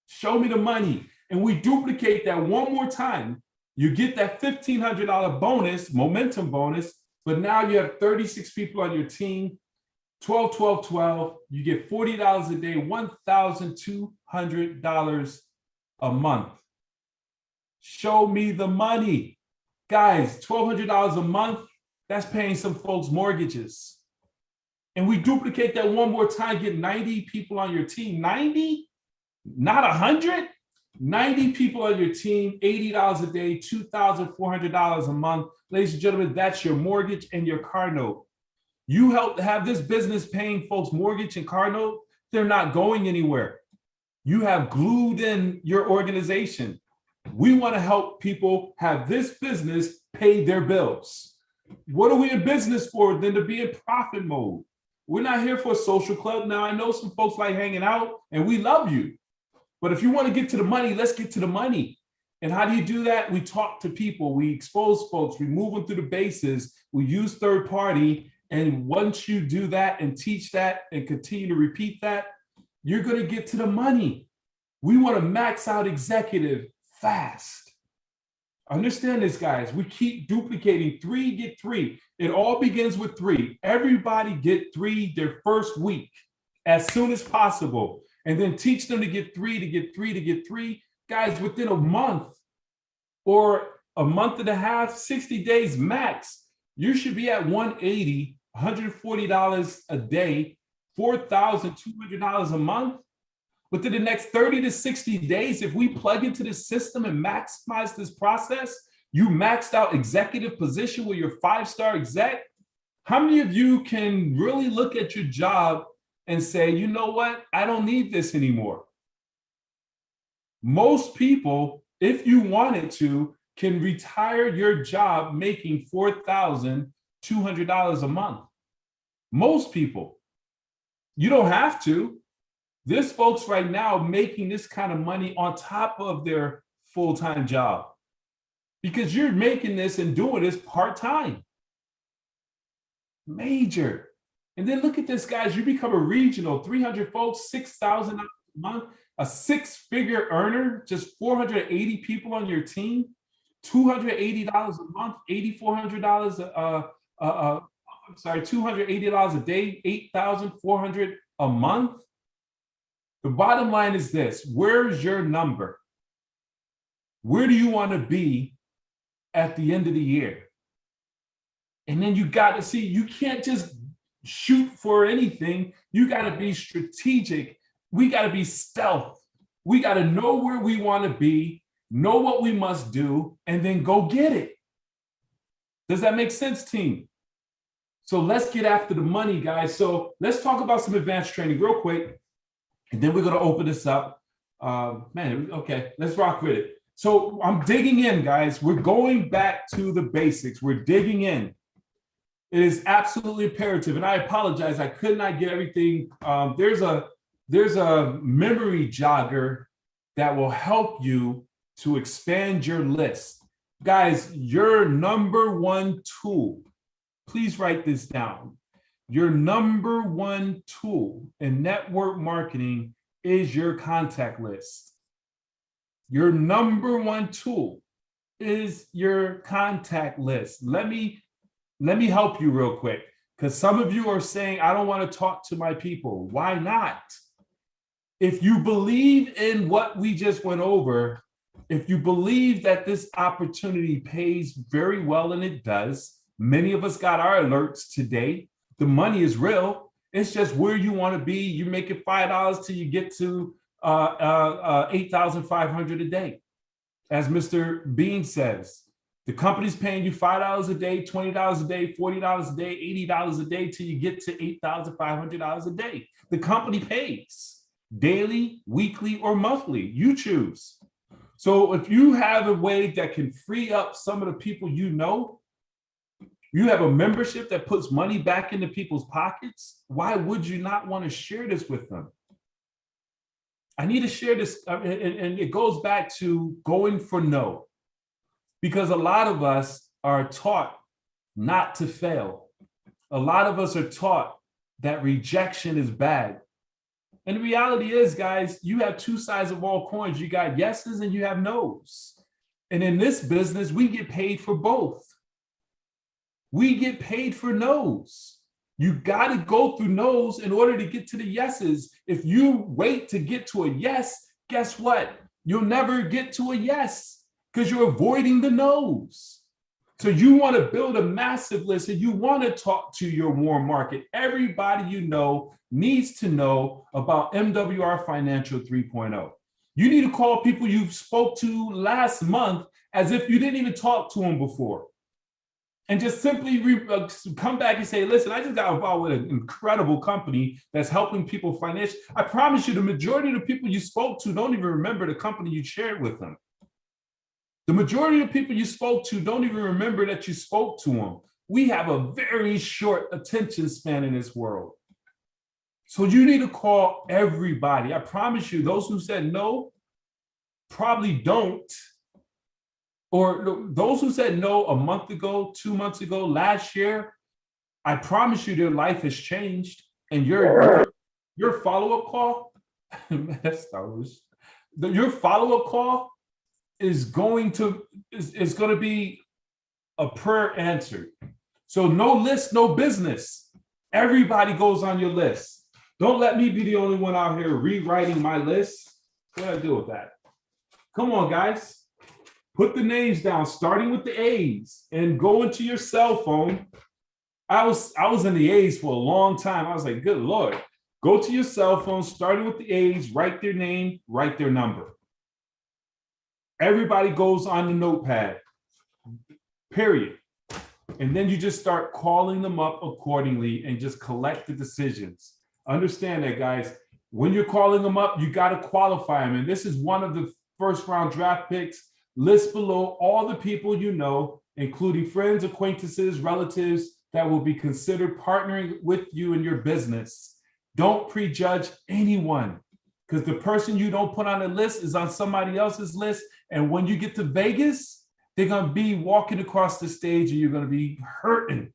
Show me the money. And we duplicate that one more time. You get that $1,500 bonus, momentum bonus, but now you have 36 people on your team, 12, 12, 12. You get $40 a day, $1,200 a month. Show me the money. Guys, $1,200 a month, that's paying some folks' mortgages. And we duplicate that one more time, get 90 people on your team. 90? Not 100? 90 people on your team, $80 a day, $2,400 a month. Ladies and gentlemen, that's your mortgage and your car note. You help have this business paying folks' mortgage and car note, they're not going anywhere. You have glued in your organization. We want to help people have this business pay their bills. What are we in business for than to be in profit mode? We're not here for a social club. Now, I know some folks like hanging out, and we love you. But if you want to get to the money, let's get to the money. And how do you do that? We talk to people, we expose folks, we move them through the bases, we use third party. And once you do that and teach that and continue to repeat that, you're going to get to the money. We want to max out executive fast. Understand this, guys. We keep duplicating 3, get 3. It all begins with 3. Everybody get 3 their first week as soon as possible. And then teach them to get 3, to get 3, to get 3. Guys, within a month or a month and a half, 60 days max, you should be at $180, $140 a day, $4,200 a month. Within the next 30 to 60 days, if we plug into this system and maximize this process, you maxed out executive position with your 5-star exec. How many of you can really look at your job and say, you know what, I don't need this anymore? Most people, if you wanted to, can retire your job making $4,200 a month. Most people. You don't have to. There's folks right now making this kind of money on top of their full-time job because you're making this and doing this part-time. Major. And then look at this, guys. You become a regional, 300 folks, $6,000 a month, a 6-figure earner, just 480 people on your team, $280 a month, $8,400 I'm sorry, $280 a day, $8,400 a month. The bottom line is this: where's your number? Where do you want to be at the end of the year? And then you got to see, you can't just shoot for anything. You got to be strategic. We got to be stealth. We got to know where we want to be, know what we must do, and then go get it. Does that make sense, team? So let's get after the money, guys. So let's talk about some advanced training real quick, and then we're going to open this up. Okay, let's rock with it. So I'm digging in, guys. We're going back to the basics. We're digging in. It is absolutely imperative, and I apologize. I could not get everything. There's a memory jogger that will help you to expand your list. Guys, your number one tool, please write this down. Your number one tool in network marketing is your contact list. Your number one tool is your contact list. Let me help you real quick, because some of you are saying, I don't want to talk to my people. Why not? If you believe in what we just went over, if you believe that this opportunity pays very well, and it does, many of us got our alerts today. The money is real. It's just where you want to be. You make it $5 till you get to 8,500 a day. As Mr. Bean says, the company's paying you $5 a day, $20 a day, $40 a day, $80 a day till you get to $8,500 a day. The company pays daily, weekly, or monthly. You choose. So if you have a way that can free up some of the people you know, you have a membership that puts money back into people's pockets, why would you not want to share this with them? I need to share this, and it goes back to going for no, because a lot of us are taught not to fail. A lot of us are taught that rejection is bad. And the reality is, guys, you have two sides of all coins. You got yeses and you have nos. And in this business, we get paid for both. We get paid for no's. You got to go through no's in order to get to the yeses. If you wait to get to a yes, guess what? You'll never get to a yes because you're avoiding the no's. So you want to build a massive list, and you want to talk to your warm market. Everybody you know needs to know about MWR Financial 3.0. You need to call people you spoke to last month as if you didn't even talk to them before. And just simply come back and say, listen, I just got involved with an incredible company that's helping people financially. I promise you, the majority of the people you spoke to don't even remember the company you shared with them. The majority of the people you spoke to don't even remember that you spoke to them. We have a very short attention span in this world. So you need to call everybody. I promise you, those who said no probably don't. Or those who said no a month ago, 2 months ago, last year, I promise you their life has changed. And your follow-up call, your follow-up call is going to be a prayer answered. So no list, no business. Everybody goes on your list. Don't let me be the only one out here rewriting my list. What do I do with that? Come on, guys. Put the names down, starting with the A's, and go into your cell phone. I was in the A's for a long time. I was like, good Lord. Go to your cell phone, starting with the A's, write their name, write their number. Everybody goes on the notepad, period. And then you just start calling them up accordingly and just collect the decisions. Understand that, guys. When you're calling them up, you got to qualify them. And this is one of the first round draft picks. List below all the people you know, including friends, acquaintances, relatives that will be considered partnering with you in your business. Don't prejudge anyone, because the person you don't put on a list is on somebody else's list. And when you get to Vegas, they're going to be walking across the stage and you're going to be hurting.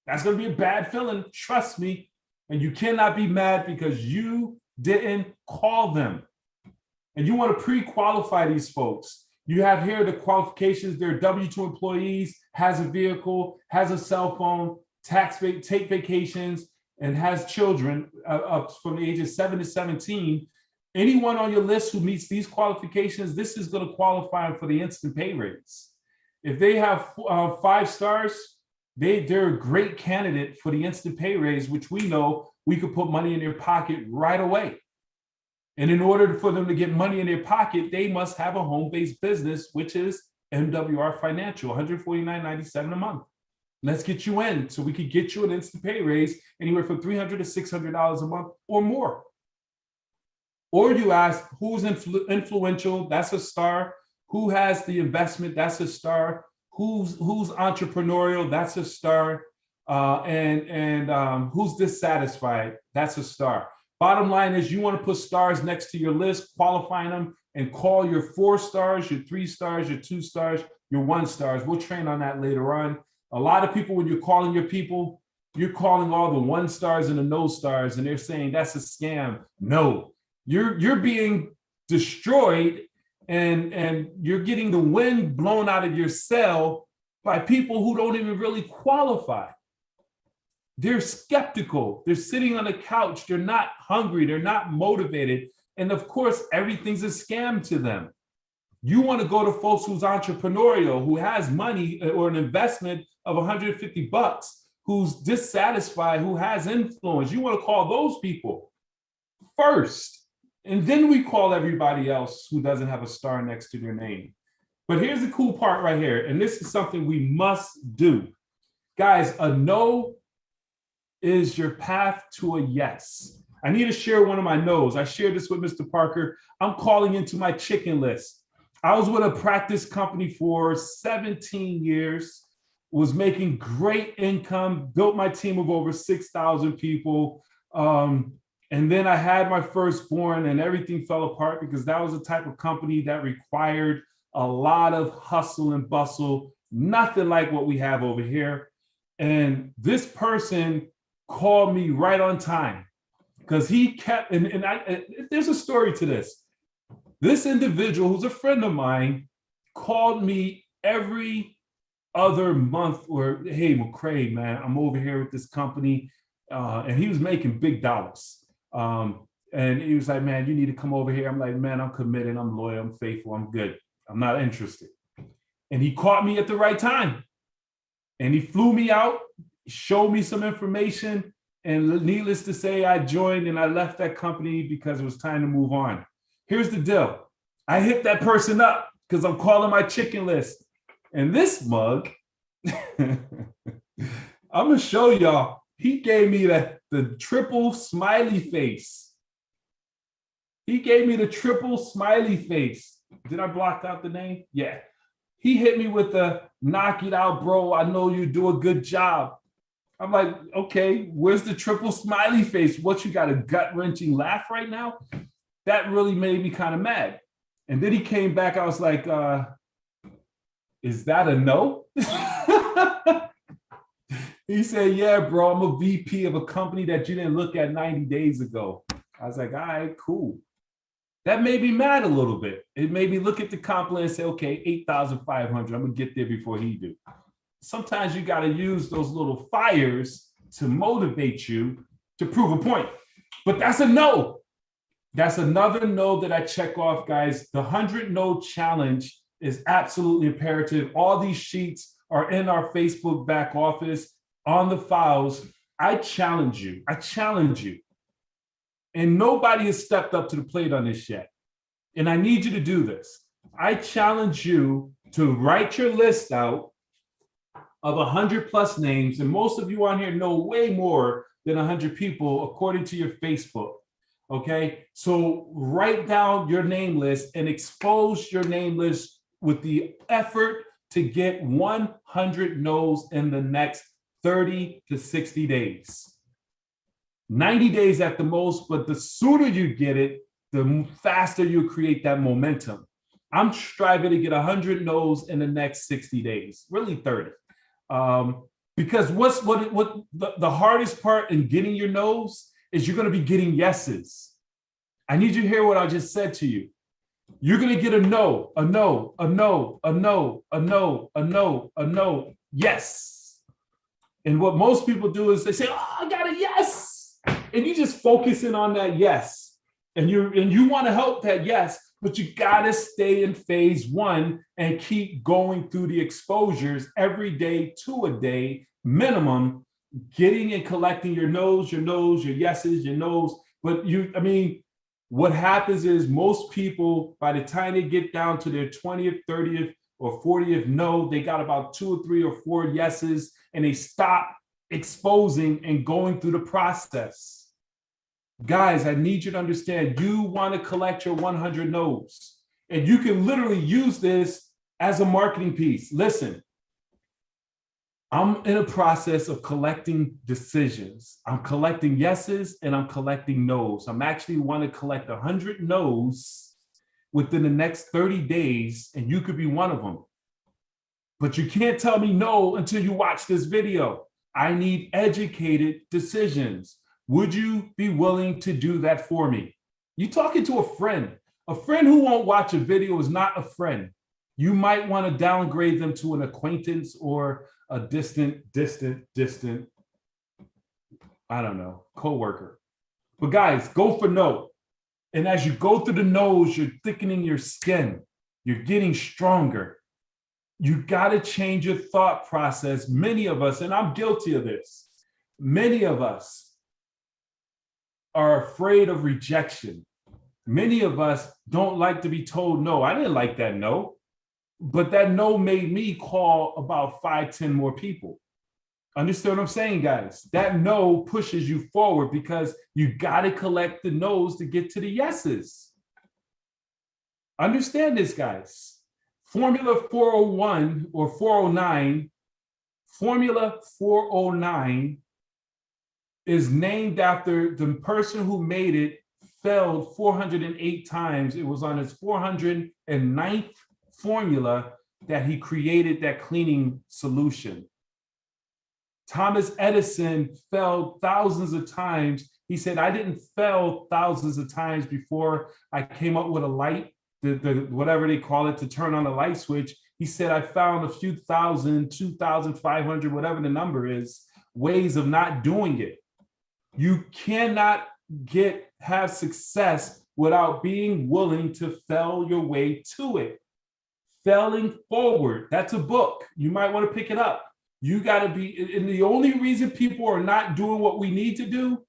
That's going to be a bad feeling. Trust me. And you cannot be mad because you didn't call them. And you want to pre-qualify these folks. You have here the qualifications. They're W-2 employees, has a vehicle, has a cell phone, take vacations, and has children up from the ages 7 to 17, anyone on your list who meets these qualifications, this is going to qualify for the instant pay raise. If they have 5 stars, they're a great candidate for the instant pay raise, which we know we could put money in their pocket right away. And in order for them to get money in their pocket, they must have a home-based business, which is MWR Financial, $149.97 a month. Let's get you in so we could get you an instant pay raise anywhere from $300 to $600 a month or more. Or you ask who's influential, that's a star. Who has the investment, that's a star. Who's entrepreneurial, that's a star. And who's dissatisfied, that's a star. Bottom line is you want to put stars next to your list, qualifying them, and call your 4 stars, your 3 stars, your 2 stars, your 1 stars. We'll train on that later on. A lot of people, when you're calling your people, you're calling all the 1 stars and the no stars, and they're saying that's a scam. No, you're being destroyed, and you're getting the wind blown out of your sail by people who don't even really qualify. They're skeptical. They're sitting on the couch. They're not hungry. They're not motivated. And of course, everything's a scam to them. You want to go to folks who's entrepreneurial, who has money or an investment of $150, who's dissatisfied, who has influence. You want to call those people first. And then we call everybody else who doesn't have a star next to their name. But here's the cool part right here. And this is something we must do. Guys, a no is your path to a yes. I need to share one of my no's. I shared this with Mr. Parker. I'm calling into my chicken list. I was with a practice company for 17 years, was making great income, built my team of over 6,000 people. And then I had my firstborn and everything fell apart because that was the type of company that required a lot of hustle and bustle, nothing like what we have over here. And this person called me right on time because he kept, and there's a story to this. This individual, who's a friend of mine, called me every other month or, hey, McCray, man, I'm over here with this company. And he was making big dollars. And he was like, man, you need to come over here. I'm like, man, I'm committed. I'm loyal. I'm faithful. I'm good. I'm not interested. And he caught me at the right time. And he flew me out, showed me some information. And needless to say, I joined and I left that company because it was time to move on. Here's the deal. I hit that person up because I'm calling my chicken list. And this mug, I'm going to show y'all, he gave me the triple smiley face. He gave me the triple smiley face. Did I block out the name? Yeah. He hit me with the knock it out, bro. I know you do a good job. I'm like, okay, where's the triple smiley face? What, you got a gut-wrenching laugh right now? That really made me kind of mad. And then he came back. I was like, is that a no? He said, yeah, bro, I'm a VP of a company that you didn't look at 90 days ago. I was like, all right, cool. That made me mad a little bit. It made me look at the comp plan and say, okay, 8,500. I'm going to get there before he do. Sometimes you got to use those little fires to motivate you to prove a point. But that's a no. That's another no that I check off, guys. The 100 no challenge is absolutely imperative. All these sheets are in our Facebook back office on the files. I challenge you. I challenge you. And nobody has stepped up to the plate on this yet. And I need you to do this. I challenge you to write your list out of 100 plus names. And most of you on here know way more than 100 people according to your Facebook. Okay, so write down your name list and expose your name list with the effort to get 100 no's in the next 30 to 60 days. 90 days at the most, but the sooner you get it, the faster you create that momentum. I'm striving to get 100 no's in the next 60 days, really 30. Because what the hardest part in getting your no's is you're going to be getting yeses. I need you to hear what I just said to you. You're going to get a no, a no, a no, a no, a no, a no, a no, yes. And what most people do is they say, oh, I got a yes. And you just focusing on that yes. And you want to help that yes, but you got to stay in phase one and keep going through the exposures every day, 2 a day minimum, getting and collecting your no's, your yeses, your no's. But what happens is most people, by the time they get down to their 20th, 30th, or 40th no, they got about 2 or 3 or 4 yeses, and they stop exposing and going through the process. Guys, I need you to understand, you want to collect your 100 no's, and you can literally use this as a marketing piece. Listen, I'm in a process of collecting decisions. I'm collecting yeses and I'm collecting no's. I'm actually want to collect 100 no's within the next 30 days, and you could be one of them. But you can't tell me no until you watch this video. I need educated decisions. Would you be willing to do that for me? You're talking to a friend. A friend who won't watch a video is not a friend. You might want to downgrade them to an acquaintance or a distant, I don't know, coworker. But guys, go for no. And as you go through the no's, you're thickening your skin. You're getting stronger. You got to change your thought process. Many of us, and I'm guilty of this, many of us are afraid of rejection. Many of us don't like to be told no. I didn't like that no, but that no made me call about 5, 10 more people. Understand what I'm saying, guys? That no pushes you forward because you got to collect the no's to get to the yeses. Understand this, guys. Formula 401 or 409, Formula 409 is named after the person who made it, failed 408 times. It was on his 409th formula that he created that cleaning solution. Thomas Edison failed thousands of times. He said, I didn't fail thousands of times before I came up with a light, the whatever they call it, to turn on a light switch. He said, I found a few thousand, 2,500, whatever the number is, ways of not doing it. You cannot have success without being willing to fail your way to it. Failing forward, that's a book. You might want to pick it up. You got to be, and the only reason people are not doing what we need to do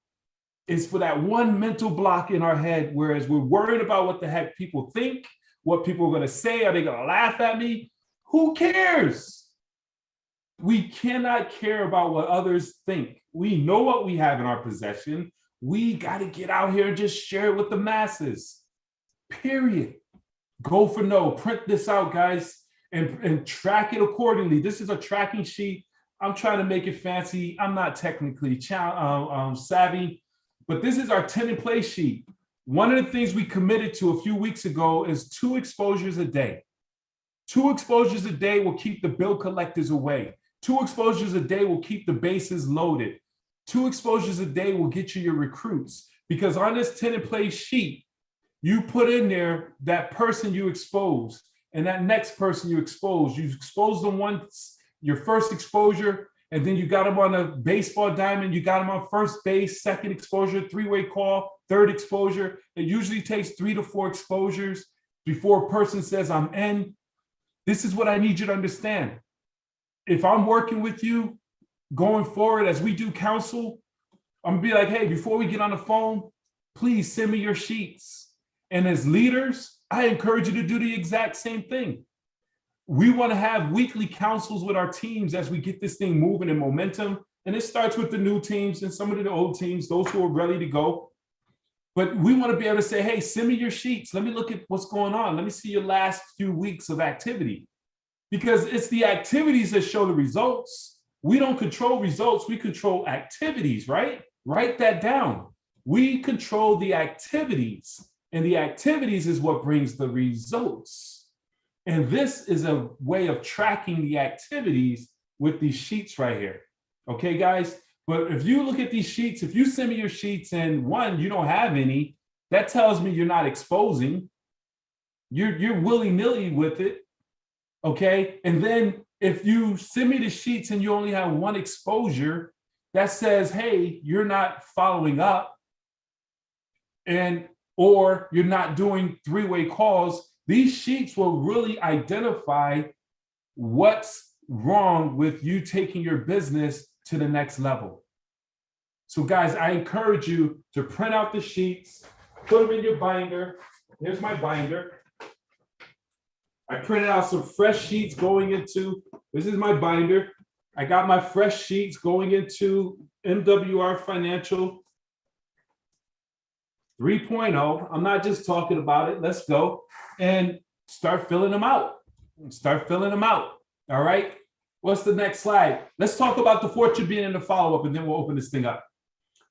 is for that one mental block in our head, whereas we're worried about what the heck people think, what people are going to say. Are they going to laugh at me? Who cares? We cannot care about what others think. We know what we have in our possession. We got to get out here and just share it with the masses. Period. Go for no. Print this out, guys, and track it accordingly. This is a tracking sheet. I'm trying to make it fancy. I'm not technically savvy, but this is our 10 in place sheet. One of the things we committed to a few weeks ago is 2 exposures a day. 2 exposures a day will keep the bill collectors away. 2 exposures a day will keep the bases loaded. 2 exposures a day will get you your recruits, because on this 10 in place sheet, you put in there that person you exposed and that next person you exposed. You exposed them once, your first exposure, and then you got them on a baseball diamond. You got them on first base, second exposure, 3-way call, third exposure. It usually takes 3 to 4 exposures before a person says, I'm in. This is what I need you to understand. If I'm working with you going forward as we do counsel, I'm gonna be like, hey, before we get on the phone, please send me your sheets. And as leaders, I encourage you to do the exact same thing. We want to have weekly councils with our teams as we get this thing moving in momentum. And it starts with the new teams and some of the old teams, those who are ready to go. But we want to be able to say, hey, send me your sheets. Let me look at what's going on. Let me see your last few weeks of activity. Because it's the activities that show the results. We don't control results. We control activities, right? Write that down. We control the activities. And the activities is what brings the results. And this is a way of tracking the activities with these sheets right here. Okay, guys? But if you look at these sheets, if you send me your sheets and one, you don't have any, that tells me you're not exposing. You're willy-nilly with it. Okay? And then If you send me the sheets and you only have one exposure, that says, hey, you're not following up, and or you're not doing three-way calls. These sheets will really identify what's wrong with you taking your business to the next level. So guys, I encourage you to print out the sheets, put them in your binder. Here's my binder. I printed out some fresh sheets going into, this is my binder. I got my fresh sheets going into MWR Financial 3.0. I'm not just talking about it. Let's go and start filling them out. Start filling them out. All right. What's the next slide? Let's talk about the fortune being in the follow-up, and then we'll open this thing up.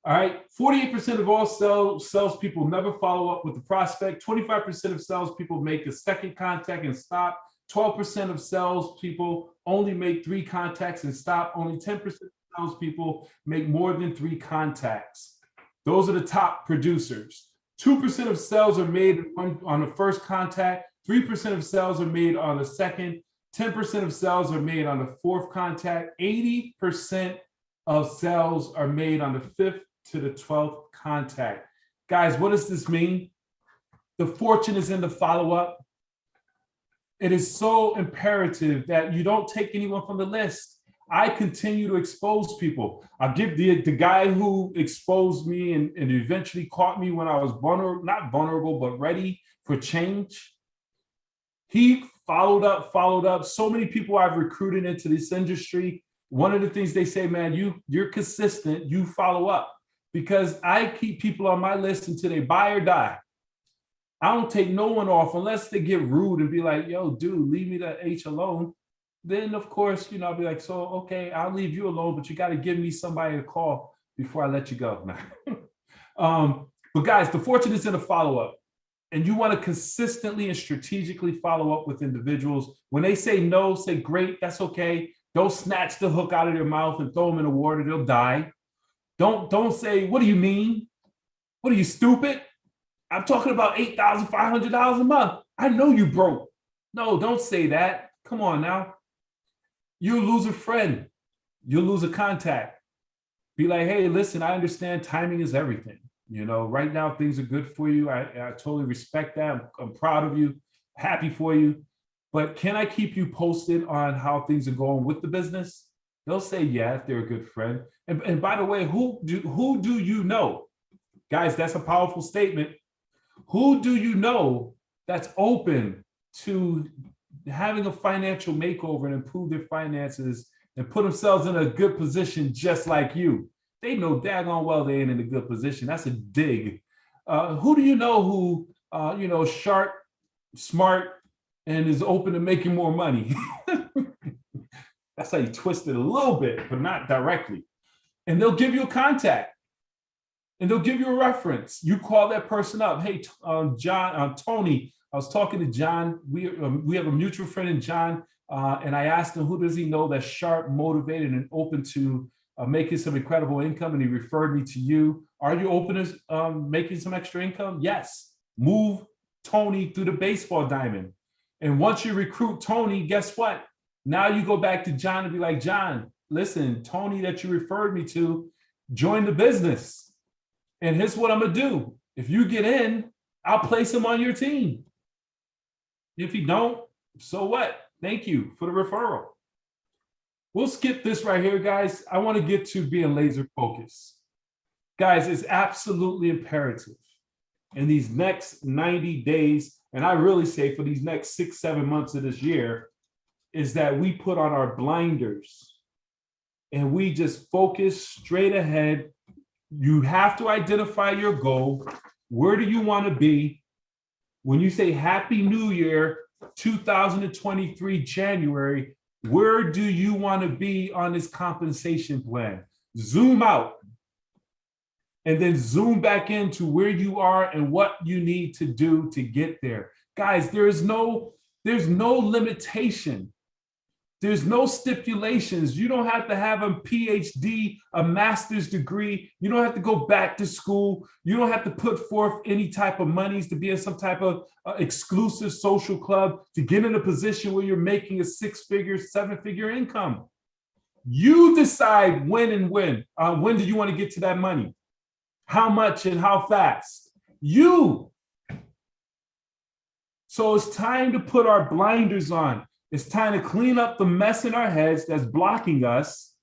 All right. 48% of all salespeople never follow up with the prospect. 25% of salespeople make a second contact and stop. 12% of salespeople only make 3 contacts and stop. Only 10% of salespeople make more than 3 contacts. Those are the top producers. 2% of sales are made on the first contact. 3% of sales are made on the second. 10% of sales are made on the 4th contact. 80% of sales are made on the 5th to the 12th contact. Guys, what does this mean? The fortune is in the follow-up. It is so imperative that you don't take anyone from the list. I continue to expose people. I'll give the guy who exposed me and eventually caught me when I was not vulnerable, but ready for change. He followed up. So many people I've recruited into this industry. One of the things they say, man, you're consistent, you follow up. Because I keep people on my list until they buy or die. I don't take no one off unless they get rude and be like, yo, dude, leave me the H alone. Then, of course, I'll be like, so, okay, I'll leave you alone, but you got to give me somebody to call before I let you go. But guys, the fortune is in the follow-up. And you want to consistently and strategically follow up with individuals. When they say no, say, great, that's okay. Don't snatch the hook out of their mouth and throw them in the water, they'll die. Don't say, what do you mean? What are you, stupid? I'm talking about $8,500 a month. I know you broke. No, don't say that. Come on now. You'll lose a friend. You'll lose a contact. Be like, hey, listen, I understand timing is everything. Right now things are good for you. I totally respect that. I'm proud of you, happy for you. But can I keep you posted on how things are going with the business? They'll say, yeah, if they're a good friend. And by the way, who do you know? Guys, that's a powerful statement. Who do you know that's open to having a financial makeover and improve their finances and put themselves in a good position just like you? They know daggone well they ain't in a good position. That's a dig. Who do you know who, sharp, smart, and is open to making more money? That's how you twist it a little bit, but not directly. And they'll give you a contact. And they'll give you a reference. You call that person up. Hey, Tony, I was talking to John. We have a mutual friend in John, and I asked him, who does he know that's sharp, motivated, and open to making some incredible income? And he referred me to you. Are you open to making some extra income? Yes. Move Tony through the baseball diamond. And once you recruit Tony, guess what? Now you go back to John and be like, John, listen, Tony that you referred me to, join the business. And here's what I'm going to do. If you get in, I'll place him on your team. If you don't, so what? Thank you for the referral. We'll skip this right here, guys. I want to get to being laser focused. Guys, it's absolutely imperative in these next 90 days, and I really say for these next 6-7 months of this year, is that we put on our blinders and we just focus straight ahead. You have to identify your goal. Where do you want to be? When you say Happy New Year, 2023, January, where do you want to be on this compensation plan? Zoom out and then zoom back into where you are and what you need to do to get there. Guys, there's no limitation. There's no stipulations. You don't have to have a PhD, a master's degree. You don't have to go back to school. You don't have to put forth any type of monies to be in some type of exclusive social club to get in a position where you're making a 6-figure, 7-figure income. You decide when do you want to get to that money? How much and how fast? You. So it's time to put our blinders on. It's time to clean up the mess in our heads that's blocking us,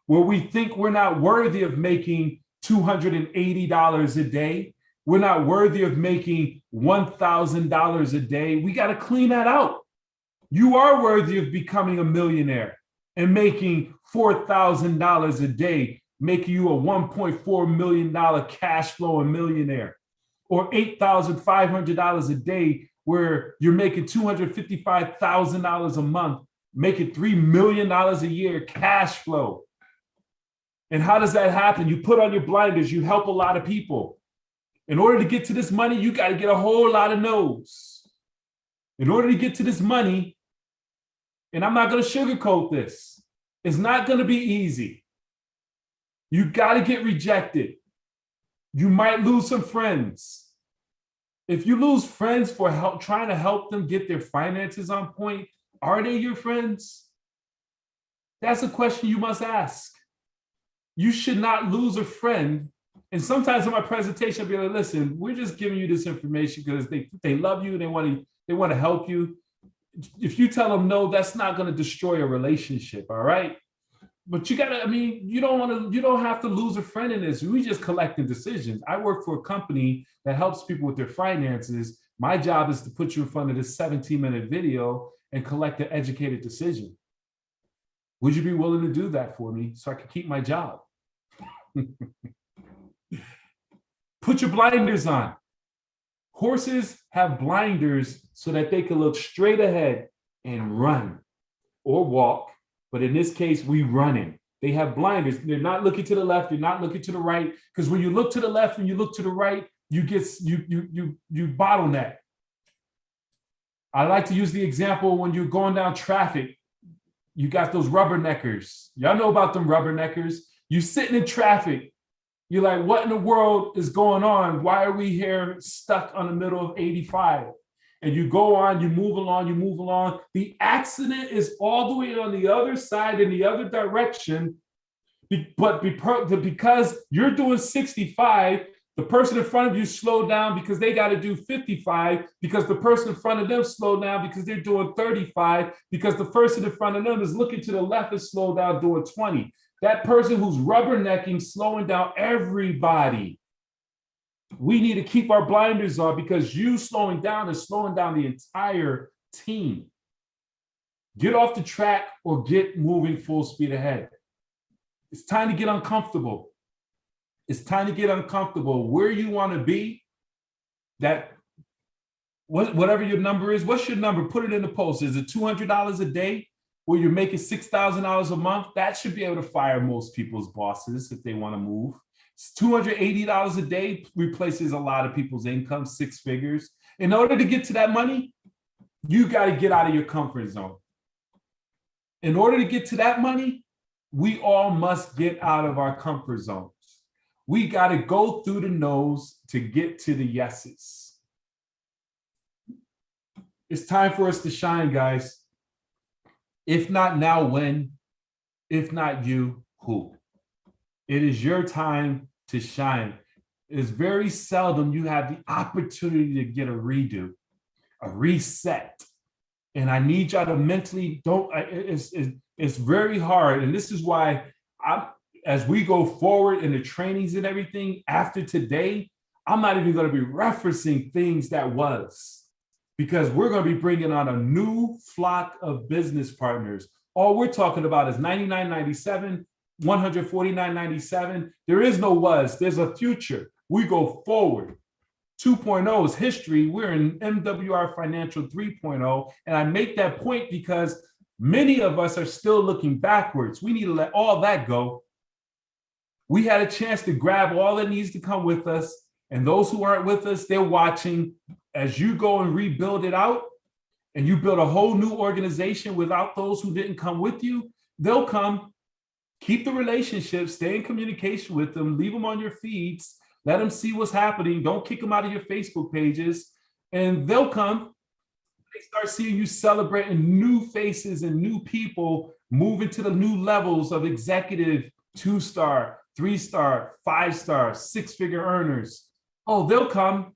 where we think we're not worthy of making $280 a day. We're not worthy of making $1,000 a day. We got to clean that out. You are worthy of becoming a millionaire and making $4,000 a day, making you a $1.4 million cash flowing millionaire, or $8,500 a day, where you're making $255,000 a month, making $3 million a year cash flow. And how does that happen? You put on your blinders, you help a lot of people. In order to get to this money, you got to get a whole lot of no's. In order to get to this money, and I'm not going to sugarcoat this, it's not going to be easy. You got to get rejected. You might lose some friends. If you lose friends for trying to help them get their finances on point, are they your friends? That's a question you must ask. You should not lose a friend. And sometimes in my presentation, I'll be like, listen, we're just giving you this information because they love you, they want to help you. If you tell them no, that's not going to destroy a relationship, all right? But you don't have to lose a friend in this. We just collecting decisions. I work for a company that helps people with their finances. My job is to put you in front of this 17-minute video and collect an educated decision. Would you be willing to do that for me so I can keep my job? Put your blinders on. Horses have blinders so that they can look straight ahead and run or walk. But in this case, we running. They have blinders. They're not looking to the left. They're not looking to the right. Because when you look to the left and you look to the right, you bottleneck. I like to use the example when you're going down traffic. You got those rubberneckers. Y'all know about them rubberneckers. You sitting in traffic. You're like, what in the world is going on? Why are we here stuck on the middle of 85? And you go on, you move along. The accident is all the way on the other side in the other direction. But because you're doing 65, the person in front of you slowed down because they got to do 55, because the person in front of them slowed down because they're doing 35, because the person in front of them is looking to the left and slowed down doing 20. That person who's rubbernecking, slowing down everybody. We need to keep our blinders on, because you slowing down is slowing down the entire team. Get off the track or get moving full speed ahead. It's time to get uncomfortable. It's time to get uncomfortable. Where you want to be, whatever your number is, what's your number? Put it in the post. Is it $200 a day where you're making $6,000 a month? That should be able to fire most people's bosses if they want to move. $280 a day replaces a lot of people's income, 6 figures. In order to get to that money, you got to get out of your comfort zone. In order to get to that money, we all must get out of our comfort zones. We got to go through the no's to get to the yeses. It's time for us to shine, guys. If not now, when? If not you, who? It is your time to shine. It's very seldom you have the opportunity to get a redo, a reset. And I need y'all to mentally it's very hard. And this is why as we go forward in the trainings and everything after today, I'm not even going to be referencing things that was, because we're going to be bringing on a new flock of business partners. All we're talking about is $99.97, $149.97. There is no was, there's a future. We go forward. 2.0 is history. We're in MWR Financial 3.0. And I make that point because many of us are still looking backwards. We need to let all that go. We had a chance to grab all that needs to come with us. And those who aren't with us, they're watching as you go and rebuild it out and you build a whole new organization without those who didn't come with you, they'll come. Keep the relationship, stay in communication with them, leave them on your feeds, let them see what's happening. Don't kick them out of your Facebook pages, and they'll come. They start seeing you celebrating new faces and new people moving to the new levels of executive, 2-star, 3-star, 5-star, 6-figure earners. Oh, they'll come.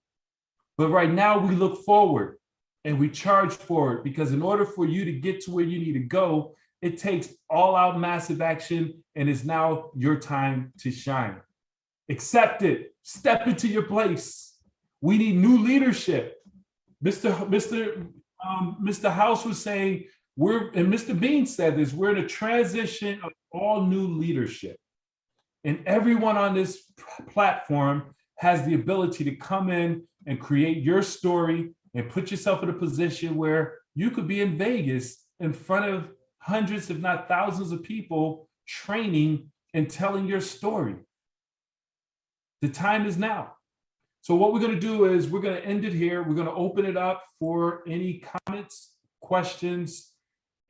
But right now we look forward and we charge forward, because in order for you to get to where you need to go, it takes all out massive action, and it's now your time to shine. Accept it. Step into your place. We need new leadership. Mr. House was saying, and Mr. Bean said this, we're in a transition of all new leadership. And everyone on this platform has the ability to come in and create your story and put yourself in a position where you could be in Vegas in front of hundreds, if not thousands of people, training and telling your story. The time is now. So what we're going to do is we're going to end it here. We're going to open it up for any comments, questions,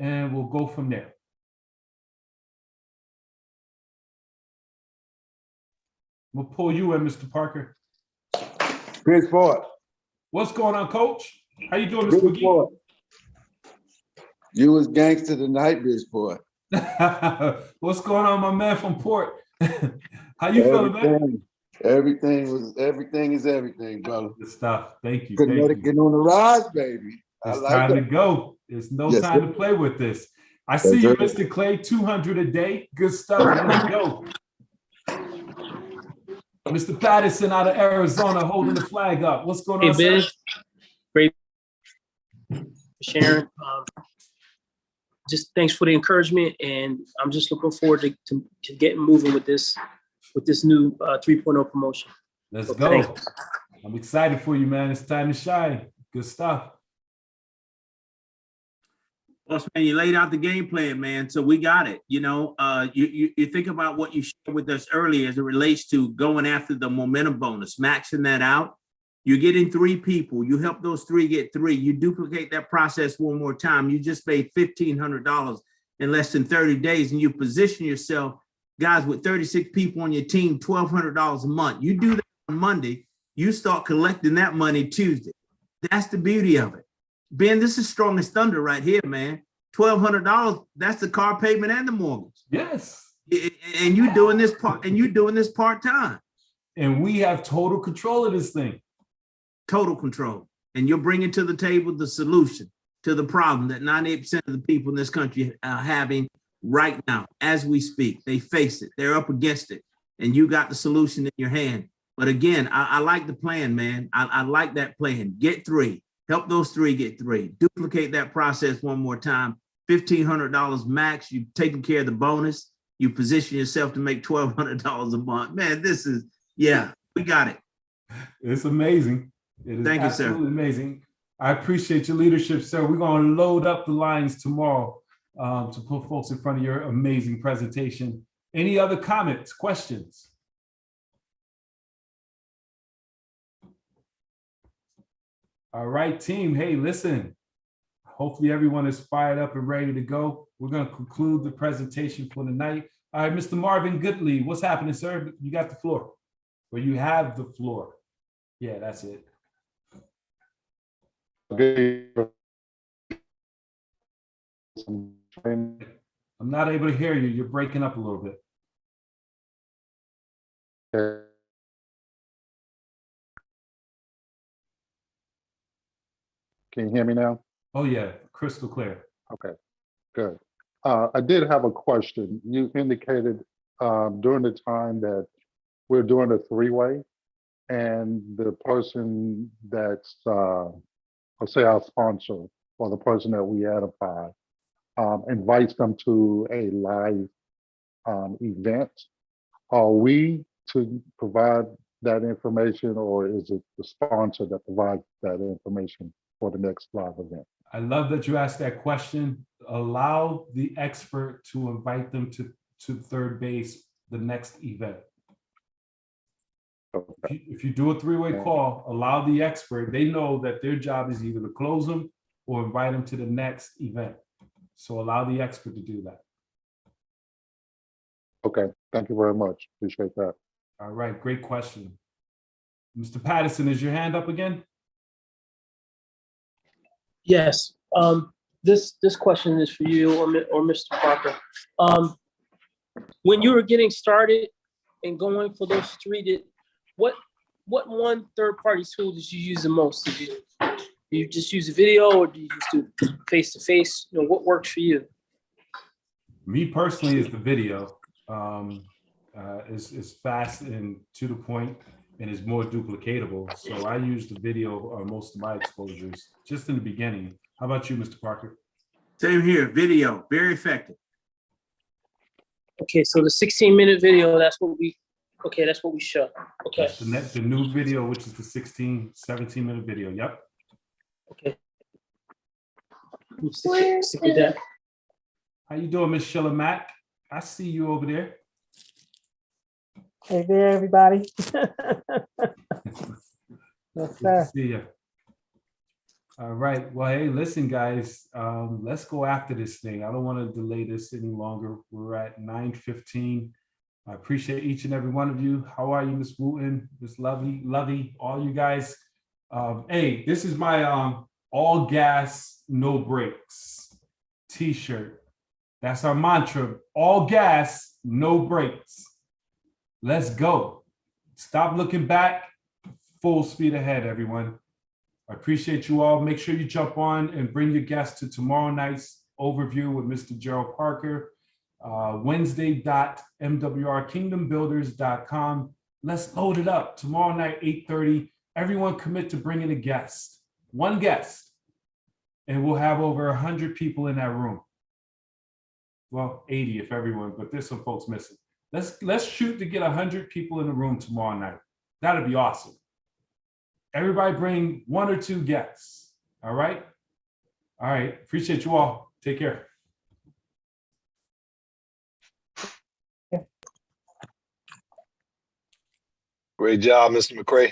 and we'll go from there. We'll pull you in, Mr. Parker. Bridgeport. What's going on, Coach? How you doing, Mr. McGee? Bridgeport. You was gangster tonight, Bridgeport. What's going on, my man from Port? How you feeling, man? Everything is everything, brother. Good stuff. Thank you. Connecticut on the rise, baby. It's time to go. There's no time to play with this. I see you, Mr. Clay, 200 a day. Good stuff. Let's go. Mr. Patterson out of Arizona holding the flag up. What's going on, Biz? sir? Great, Sharon. Just thanks for the encouragement, and I'm just looking forward to getting moving with this new 3.0 promotion. Let's So go. thanks. I'm excited for you, man. It's time to shine. Good stuff. Boss man, you laid out the game plan, man. So we got it. You know, you think about what you shared with us earlier as it relates to going after the momentum bonus, maxing that out. You're getting 3 people. You help those 3 get 3. You duplicate that process one more time. You just made $1,500 in less than 30 days, and you position yourself, guys, with 36 people on your team, $1,200 a month. You do that on Monday, you start collecting that money Tuesday. That's the beauty of it. Ben, this is strongest thunder right here, man. $1,200, that's the car payment and the mortgage. Yes. And you doing this part-time. And we have total control of this thing. Total control. And you're bringing to the table the solution to the problem that 98% of the people in this country are having right now as we speak. They face it. They're up against it. And you got the solution in your hand. But again, I like the plan, man. I like that plan. Get 3. Help those 3 get 3. Duplicate that process one more time. $1,500 max. You've taken care of the bonus. You position yourself to make $1,200 a month. Man, this is, yeah, we got it. It's amazing. It is Thank you, sir. absolutely amazing. I appreciate your leadership, sir. We're going to load up the lines tomorrow to put folks in front of your amazing presentation. Any other comments, questions? All right, team. Hey, listen. Hopefully everyone is fired up and ready to go. We're going to conclude the presentation for the night. All right, Mr. Marvin Goodley, what's happening, sir? You got the floor. Or you have the floor. Yeah, that's it. I'm not able to hear you. You're breaking up a little bit. Can you hear me now? Oh yeah, crystal clear. Okay, good. I did have a question. You indicated during the time that we're doing a 3-way, and the person that's, let's say our sponsor, or the person that we edify, invites them to a live event. Are we to provide that information, or is it the sponsor that provides that information for the next live event? I love that you asked that question. Allow the expert to invite them to third base the next event. Okay. If you do a 3-way call, allow the expert, they know that their job is either to close them or invite them to the next event. So allow the expert to do that. Okay, thank you very much. Appreciate that. All right, great question. Mr. Patterson, is your hand up again? Yes. This question is for you or Mr. Parker. When you were getting started and going for those three, what one third-party tool did you use the most? Did you just use a video, or do you just do face-to-face? You know, what works for you? Me personally is the video. Is fast and to the point and is more duplicatable. So I use the video on most of my exposures just in the beginning. How about you, Mr. Parker? Same here, video, very effective. Okay, so the 16-minute video, that's what we show. Okay. That's the new video, which is the 17-minute video. Yep. Okay. Stick with that. How you doing, Miss Sheila Mack? I see you over there. Hey there, everybody. Yes, Good to sir. see you. All right. Well, hey, listen, guys. Let's go after this thing. I don't want to delay this any longer. We're at 9:15. I appreciate each and every one of you. How are you, Miss Wooten, Miss Lovey, all you guys? Hey, this is my all gas, no brakes t-shirt. That's our mantra. All gas, no brakes. Let's go. Stop looking back. Full speed ahead, everyone. I appreciate you all. Make sure you jump on and bring your guests to tomorrow night's overview with Mr. Gerald Parker. Wednesday.mwrkingdombuilders.com. Let's load it up. Tomorrow night, 8:30. Everyone commit to bringing a guest. One guest. And we'll have over 100 people in that room. Well, 80 if everyone, but there's some folks missing. Let's shoot to get 100 people in the room tomorrow night. That'd be awesome. Everybody bring 1 or 2 guests. All right? All right. Appreciate you all. Take care. Great job, Mr. McCray.